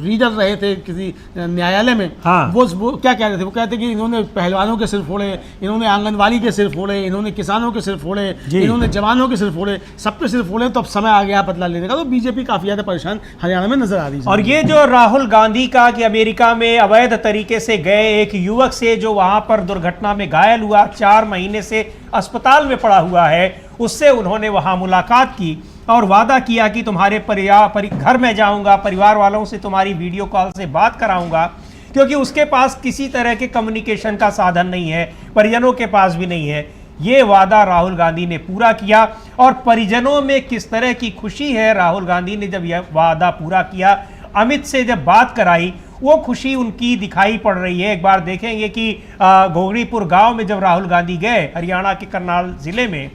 रीडर रहे थे किसी न्यायालय में, वो क्या कह रहे थे, वो कहते कि इन्होंने पहलवानों के सिर फोड़े, इन्होंने आंगनवाड़ी के सिर फोड़े, इन्होंने किसानों के सिर फोड़े, इन्होंने जवानों के सिर फोड़े, सबके सिर फोड़े। तो अब समय आ गया बदला लेने का। तो बीजेपी काफी ज्यादा परेशान हरियाणा में नजर आ रही है। और ये जो राहुल गांधी का कि अमेरिका में अवैध तरीके से गए एक युवक से जो वहां पर दुर्घटना में घायल हुआ, 4 महीने से अस्पताल में पड़ा हुआ है, उससे उन्होंने वहां मुलाकात की और वादा किया कि तुम्हारे घर में जाऊंगा, परिवार वालों से तुम्हारी वीडियो कॉल से बात कराऊंगा, क्योंकि उसके पास किसी तरह के कम्युनिकेशन का साधन नहीं है, परिजनों के पास भी नहीं है। ये वादा राहुल गांधी ने पूरा किया और परिजनों में किस तरह की खुशी है। राहुल गांधी ने जब यह वादा पूरा किया, अमित से जब बात कराई, वो खुशी उनकी दिखाई पड़ रही है। एक बार देखेंगे कि घोगड़ीपुर गांव में जब राहुल गांधी गए, हरियाणा के करनाल जिले में,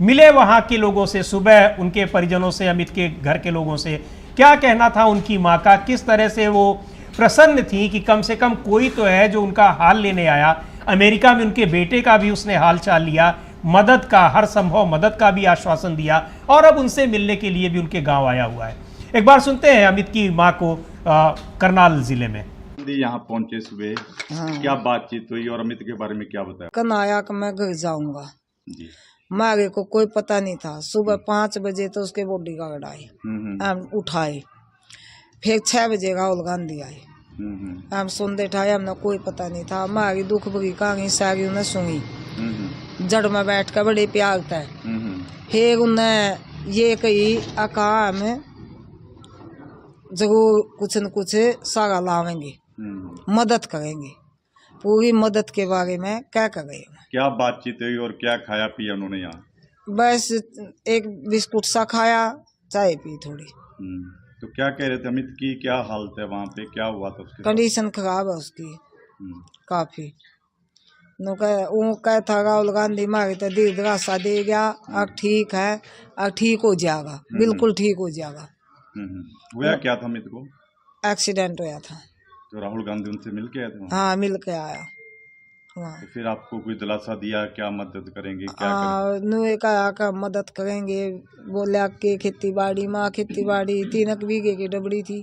मिले वहां के लोगों से, सुबह उनके परिजनों से, अमित के घर के लोगों से, क्या कहना था उनकी मां का, किस तरह से वो प्रसन्न थी कि कम से कम कोई तो है जो उनका हाल लेने आया। अमेरिका में उनके बेटे का भी उसने हाल चाल लिया, मदद का, हर संभव मदद का भी आश्वासन दिया, और अब उनसे मिलने के लिए भी उनके गांव आया हुआ है। एक बार सुनते हैं अमित की मां को करनाल जिले में। यहाँ पहुंचे सुबह, क्या बातचीत हुई और अमित के बारे में क्या बताया? कल आया कि मैं घर जाऊंगा, मारे को कोई पता नहीं था। सुबह 5 बजे तो उसके बॉडीगार्ड आए, हम उठाए। फिर 6 बजे राहुल गांधी आए, हम सुनते ठाए, हमने कोई पता नहीं था। हमारी दुख भरी कहानी सारी उन्हें सुनी, जड़ में बैठ कर बड़े प्यार था। फिर उन्हें ये कही कहा हमें जरूर कुछ न कुछ सारा लावेंगे, मदद करेंगे। पूरी मदद के बारे में क्या करें। क्या बातचीत हुई और क्या खाया पिया उन्होंने यहाँ? बस एक बिस्कुट सा खाया, चाय पी थोड़ी। तो क्या कह रहे थे अमित की क्या हालत है वहाँ पे, क्या हुआ था उसके साथ? कंडीशन खराब है उसकी काफी। वो कहता राहुल गांधी मारे तो दीर्घ रास्ता दे गया, अब ठीक है, अब ठीक हो जाएगा, बिल्कुल ठीक हो जाएगा। हुआ क्या था अमित को? एक्सीडेंट हुआ था। तो राहुल गांधी उनसे मिल के आए थे? हाँ, मिल के आया वहाँ। तो फिर आपको कोई दिलासा दिया क्या मदद करेंगे, क्या करेंगे? नुए का मदद करेंगे, बोला कि खेती बाड़ी में 3 बीघे की डबड़ी थी,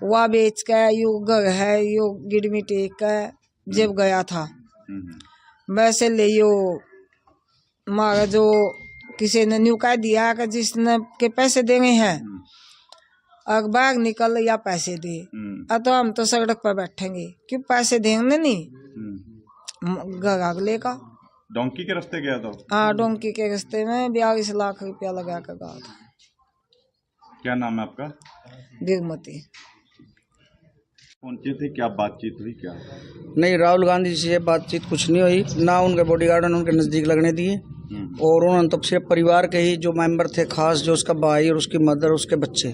वह बेच के यो घर है, यो गिरमी टेक के जब गया था। वैसे ले यो मारा जो किसी ने न्यू कह दिया कि जिसने के पैसे देने हैं अखबार निकल या पैसे दे, तो हम तो सड़क पर बैठेंगे, क्यों पैसे देंगे नहीं। घर अगले का डोंकी के रास्ते गया था? हाँ, डोंकी के रास्ते में 42 लाख रुपया लगा कर गया था। क्या नाम है आपका? बिगमती। पहुंचे थे, क्या बातचीत हुई क्या? नहीं, राहुल गांधी जी से बातचीत कुछ नहीं हुई, ना उनके बॉडीगार्ड उनके नज़दीक लगने दिए। और उन्होंने तो सिर्फ परिवार के ही जो मेंबर थे खास, जो उसका भाई और उसकी मदर, उसके बच्चे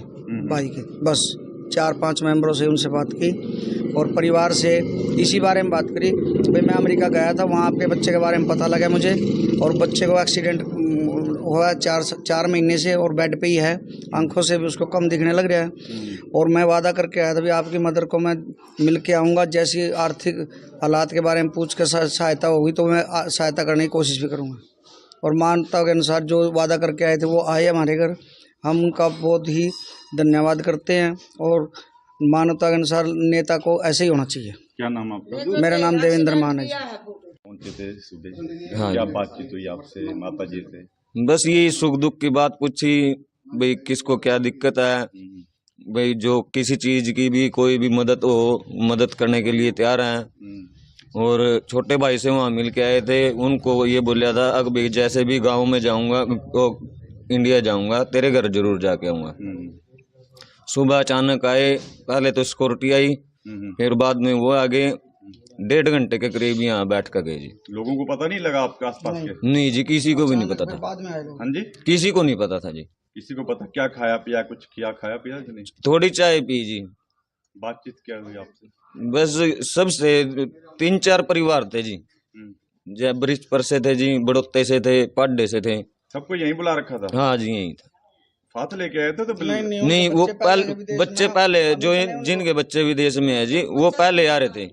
भाई के, बस 4-5 मेंबरों से उनसे बात की और परिवार से इसी बारे में बात करी। भाई मैं अमेरिका गया था, वहाँ आपके बच्चे के बारे में पता लगा मुझे, और बच्चे को एक्सीडेंट हुआ 4 महीने से और बेड पे ही है, आंखों से भी उसको कम दिखने लग रहा है। और मैं वादा करके आया था भी आपकी मदर को मैं मिल के आऊँगा, जैसी आर्थिक हालात के बारे में पूछ कर सहायता होगी तो मैं सहायता करने की कोशिश भी करूँगा। और मानवता के अनुसार जो वादा करके आए थे वो आए हमारे घर, हम उनका बहुत ही धन्यवाद करते हैं। और मानवता के अनुसार नेता को ऐसे ही होना चाहिए। क्या नाम आपका? मेरा नाम देवेंद्र मान है। पहुंचे थे सुबह, हाँ क्या जी। बातचीत हुई आपसे माता जी से? बस यही सुख दुख की बात पूछी, भाई किसको क्या दिक्कत है, भाई जो किसी चीज की भी कोई भी मदद हो, मदद करने के लिए तैयार हैं। और छोटे भाई से वहाँ मिल के आए थे, उनको ये बोला था अब भाई जैसे भी गांव में जाऊंगा तो इंडिया जाऊंगा, तेरे घर जरूर जाके आऊंगा। सुबह अचानक आए, पहले तो सिक्योरिटी आई, फिर बाद में वो आगे 1.5 घंटे के करीब यहाँ बैठ कर गए जी। लोगों को पता नहीं लगा आपके आसपास के? नहीं जी, किसी को भी नहीं पता था। बाद में आए लोग। हाँ जी, किसी को नहीं पता था जी। किसी को पता? क्या खाया पिया, कुछ किया खाया पिया कि नहीं? थोड़ी चाय पी जी। बातचीत क्या हुई आपसे? बस सबसे 3-4 परिवार थे जी, जय ब्रिज पर से थे जी, बड़ोते से थे, पाड्डे से थे। सबको यहीं बुला रखा था? हाँ जी, यही था। साथ लेके आए थे तो नहीं, वो बच्चे पहले जो जिनके बच्चे विदेश में है जी, वो पहले आ रहे थे।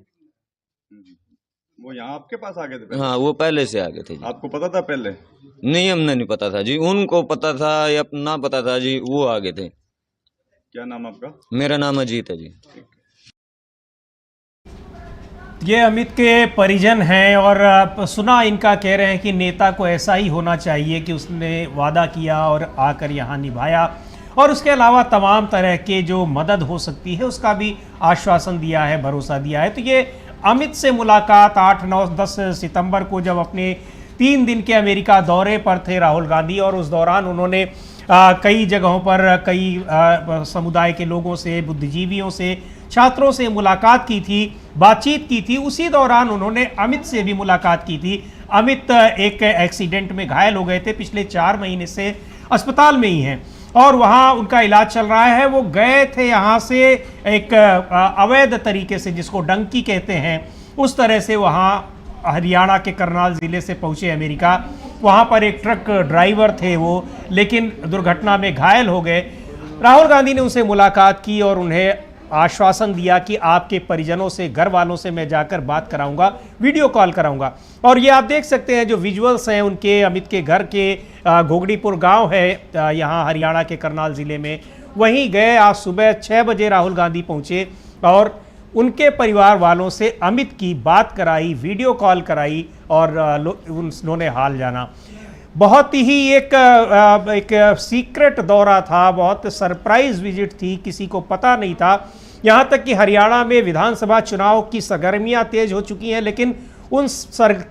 वो यहाँ आपके पास आ गए थे? हाँ, वो पहले से आ गए थे जी। आपको पता था पहले? नहीं, हमने नहीं पता था जी, उनको पता था या ना पता था जी, वो आ गए थे। क्या नाम आपका? मेरा नाम अजीत है जी। ये अमित के परिजन हैं और सुना इनका कह रहे हैं कि नेता को ऐसा ही होना चाहिए कि उसने वादा किया और आकर यहाँ निभाया, और उसके अलावा तमाम तरह के जो मदद हो सकती है उसका भी आश्वासन दिया है, भरोसा दिया है। तो ये अमित से मुलाकात 8, 9, 10 सितंबर को जब अपने 3 दिन के अमेरिका दौरे पर थे राहुल गांधी, और उस दौरान उन्होंने कई जगहों पर कई समुदाय के लोगों से, बुद्धिजीवियों से, छात्रों से मुलाकात की थी, बातचीत की थी। उसी दौरान उन्होंने अमित से भी मुलाकात की थी। अमित एक एक्सीडेंट में घायल हो गए थे, पिछले 4 महीने से अस्पताल में ही हैं और वहाँ उनका इलाज चल रहा है। वो गए थे यहाँ से एक अवैध तरीके से, जिसको डंकी कहते हैं, उस तरह से वहाँ हरियाणा के करनाल ज़िले से पहुँचे अमेरिका। वहाँ पर एक ट्रक ड्राइवर थे वो, लेकिन दुर्घटना में घायल हो गए। राहुल गांधी ने उनसे मुलाकात की और उन्हें आश्वासन दिया कि आपके परिजनों से, घर वालों से मैं जाकर बात कराऊंगा, वीडियो कॉल कराऊंगा। और ये आप देख सकते हैं जो विजुअल्स हैं उनके, अमित के घर के, घोगड़ीपुर गांव है यहाँ हरियाणा के करनाल ज़िले में, वहीं गए। आज सुबह 6 बजे राहुल गांधी पहुँचे और उनके परिवार वालों से अमित की बात कराई, वीडियो कॉल कराई और उन्होंने हाल जाना। बहुत ही एक सीक्रेट दौरा था, बहुत सरप्राइज विजिट थी, किसी को पता नहीं था। यहाँ तक कि हरियाणा में विधानसभा चुनाव की सरगर्मियाँ तेज हो चुकी हैं, लेकिन उन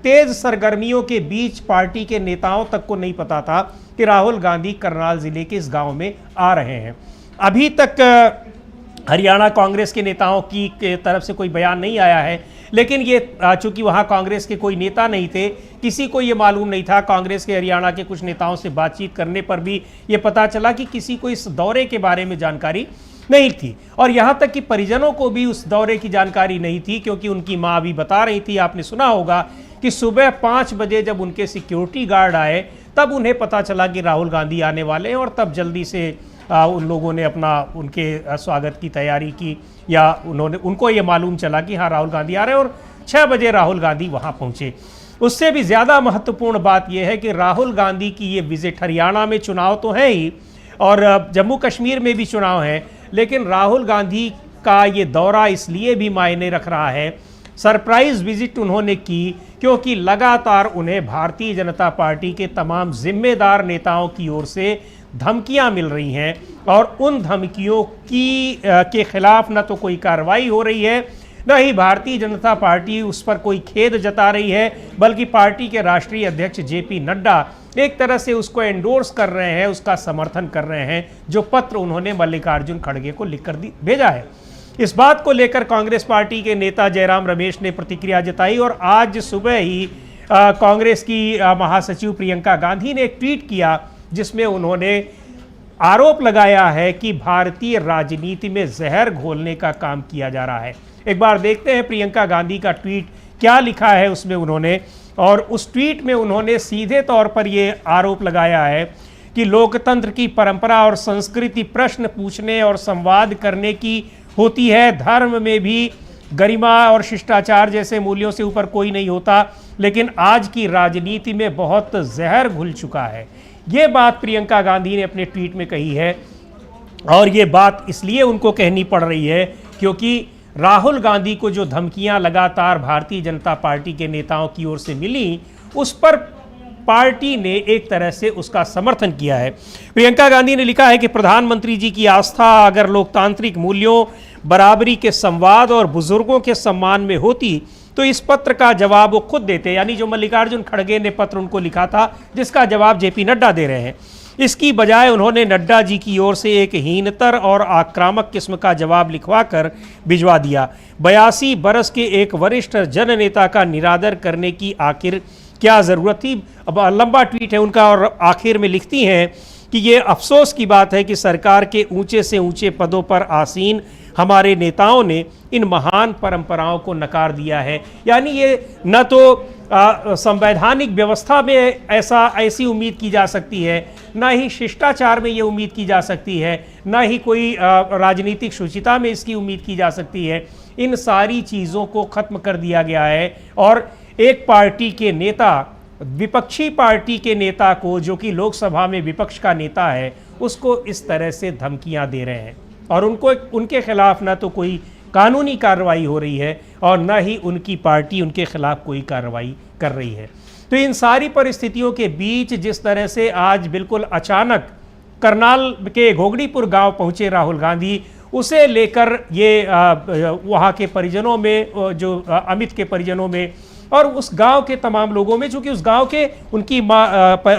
तेज सरगर्मियों के बीच पार्टी के नेताओं तक को नहीं पता था कि राहुल गांधी करनाल जिले के इस गांव में आ रहे हैं। अभी तक हरियाणा कांग्रेस के नेताओं की तरफ से कोई बयान नहीं आया है, लेकिन ये चूंकि वहाँ कांग्रेस के कोई नेता नहीं थे, किसी को ये मालूम नहीं था। कांग्रेस के हरियाणा के कुछ नेताओं से बातचीत करने पर भी ये पता चला कि किसी को इस दौरे के बारे में जानकारी नहीं थी, और यहाँ तक कि परिजनों को भी उस दौरे की जानकारी नहीं थी, क्योंकि उनकी माँ भी बता रही थी, आपने सुना होगा कि सुबह 5 बजे जब उनके सिक्योरिटी गार्ड आए तब उन्हें पता चला कि राहुल गांधी आने वाले हैं, और तब जल्दी से उन लोगों ने उनके स्वागत की तैयारी की, या उनको ये मालूम चला कि हाँ राहुल गांधी आ रहे हैं, और 6 बजे राहुल गांधी वहाँ पहुँचे। उससे भी ज़्यादा महत्वपूर्ण बात यह है कि राहुल गांधी की ये विजिट, हरियाणा में चुनाव तो है ही और जम्मू कश्मीर में भी चुनाव है, लेकिन राहुल गांधी का ये दौरा इसलिए भी मायने रख रहा है, सरप्राइज विजिट उन्होंने की क्योंकि लगातार उन्हें भारतीय जनता पार्टी के तमाम जिम्मेदार नेताओं की ओर से धमकियां मिल रही हैं, और उन धमकियों के खिलाफ न तो कोई कार्रवाई हो रही है, न ही भारतीय जनता पार्टी उस पर कोई खेद जता रही है, बल्कि पार्टी के राष्ट्रीय अध्यक्ष जेपी नड्डा एक तरह से उसको एंडोर्स कर रहे हैं, उसका समर्थन कर रहे हैं, जो पत्र उन्होंने मल्लिकार्जुन खड़गे को लिखकर भेजा है। इस बात को लेकर कांग्रेस पार्टी के नेता जयराम रमेश ने प्रतिक्रिया जताई, और आज सुबह ही कांग्रेस की महासचिव प्रियंका गांधी ने एक ट्वीट किया जिसमें उन्होंने आरोप लगाया है कि भारतीय राजनीति में जहर घोलने का काम किया जा रहा है। एक बार देखते हैं प्रियंका गांधी का ट्वीट क्या लिखा है उसमें उन्होंने, और उस ट्वीट में उन्होंने सीधे तौर पर ये आरोप लगाया है कि लोकतंत्र की परंपरा और संस्कृति प्रश्न पूछने और संवाद करने की होती है, धर्म में भी गरिमा और शिष्टाचार जैसे मूल्यों से ऊपर कोई नहीं होता, लेकिन आज की राजनीति में बहुत जहर घुल चुका है। ये बात प्रियंका गांधी ने अपने ट्वीट में कही है, और ये बात इसलिए उनको कहनी पड़ रही है क्योंकि राहुल गांधी को जो धमकियां लगातार भारतीय जनता पार्टी के नेताओं की ओर से मिली, उस पर पार्टी ने एक तरह से उसका समर्थन किया है। प्रियंका गांधी ने लिखा है कि प्रधानमंत्री जी की आस्था अगर लोकतांत्रिक मूल्यों, बराबरी के संवाद और बुजुर्गों के सम्मान में होती तो इस पत्र का जवाब वो खुद देते, यानी जो मल्लिकार्जुन खड़गे ने पत्र उनको लिखा था जिसका जवाब जेपी नड्डा दे रहे हैं। इसकी बजाय उन्होंने नड्डा जी की ओर से एक हीनतर और आक्रामक किस्म का जवाब लिखवा कर भिजवा दिया। 82 बरस के एक वरिष्ठ जन नेता का निरादर करने की आखिर क्या ज़रूरत थी। अब लंबा ट्वीट है उनका, और आखिर में लिखती हैं कि ये अफसोस की बात है कि सरकार के ऊंचे से ऊंचे पदों पर आसीन हमारे नेताओं ने इन महान परंपराओं को नकार दिया है। यानी ये न तो संवैधानिक व्यवस्था में ऐसी उम्मीद की जा सकती है, न ही शिष्टाचार में ये उम्मीद की जा सकती है, न ही कोई राजनीतिक शुचिता में इसकी उम्मीद की जा सकती है। इन सारी चीज़ों को ख़त्म कर दिया गया है, और एक पार्टी के नेता विपक्षी पार्टी के नेता को, जो कि लोकसभा में विपक्ष का नेता है, उसको इस तरह से धमकियां दे रहे हैं, और उनके खिलाफ न तो कोई कानूनी कार्रवाई हो रही है और न ही उनकी पार्टी उनके खिलाफ कोई कार्रवाई कर रही है। तो इन सारी परिस्थितियों के बीच जिस तरह से आज बिल्कुल अचानक करनाल के घोगड़ीपुर गांव पहुंचे राहुल गांधी, उसे लेकर ये वहाँ के परिजनों में, जो अमित के परिजनों में और उस गांव के तमाम लोगों में, चूँकि उस गांव के उनकी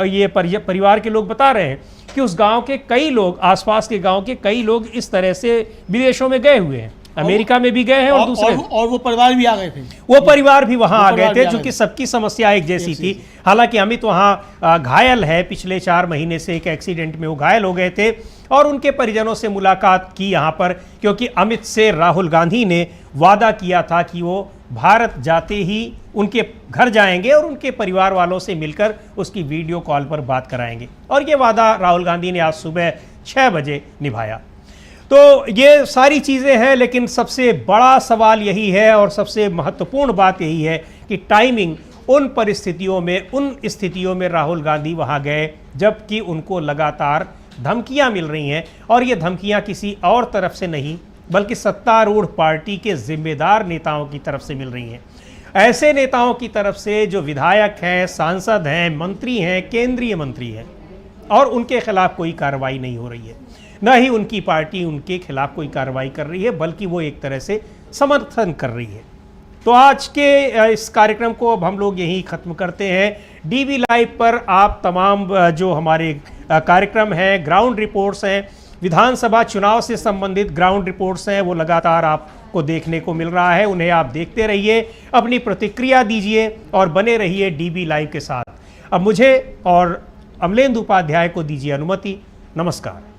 ये परिवार के लोग बता रहे हैं कि उस गांव के कई लोग, आसपास के गांव के कई लोग इस तरह से विदेशों में गए हुए हैं, अमेरिका में भी गए हैं, और दूसरे और वो परिवार भी आ गए थे, वो परिवार भी वहां आ गए थे, क्योंकि सबकी समस्या एक जैसी थी। हालांकि अमित वहां घायल है, पिछले 4 महीने से एक एक्सीडेंट में वो घायल हो गए थे, और उनके परिजनों से मुलाकात की यहाँ पर, क्योंकि अमित से राहुल गांधी ने वादा किया था कि वो भारत जाते ही उनके घर जाएंगे और उनके परिवार वालों से मिलकर उसकी वीडियो कॉल पर बात कराएंगे, और ये वादा राहुल गांधी ने आज सुबह 6 बजे निभाया। तो ये सारी चीज़ें हैं, लेकिन सबसे बड़ा सवाल यही है और सबसे महत्वपूर्ण बात यही है कि टाइमिंग, उन परिस्थितियों में, उन स्थितियों में राहुल गांधी वहाँ गए जबकि उनको लगातार धमकियाँ मिल रही हैं, और ये धमकियाँ किसी और तरफ से नहीं बल्कि सत्तारूढ़ पार्टी के जिम्मेदार नेताओं की तरफ से मिल रही हैं। ऐसे नेताओं की तरफ से जो विधायक हैं, सांसद हैं, मंत्री हैं, केंद्रीय मंत्री हैं, और उनके खिलाफ कोई कार्रवाई नहीं हो रही है, न ही उनकी पार्टी उनके खिलाफ कोई कार्रवाई कर रही है, बल्कि वो एक तरह से समर्थन कर रही है। तो आज के इस कार्यक्रम को अब हम लोग यहीं ख़त्म करते हैं। डीवी लाइव पर आप तमाम जो हमारे कार्यक्रम हैं, ग्राउंड रिपोर्ट्स हैं, विधानसभा चुनाव से संबंधित ग्राउंड रिपोर्ट्स हैं, वो लगातार आपको देखने को मिल रहा है। उन्हें आप देखते रहिए, अपनी प्रतिक्रिया दीजिए और बने रहिए डीवी लाइव के साथ। अब मुझे और अमलेंदु उपाध्याय को दीजिए अनुमति। नमस्कार।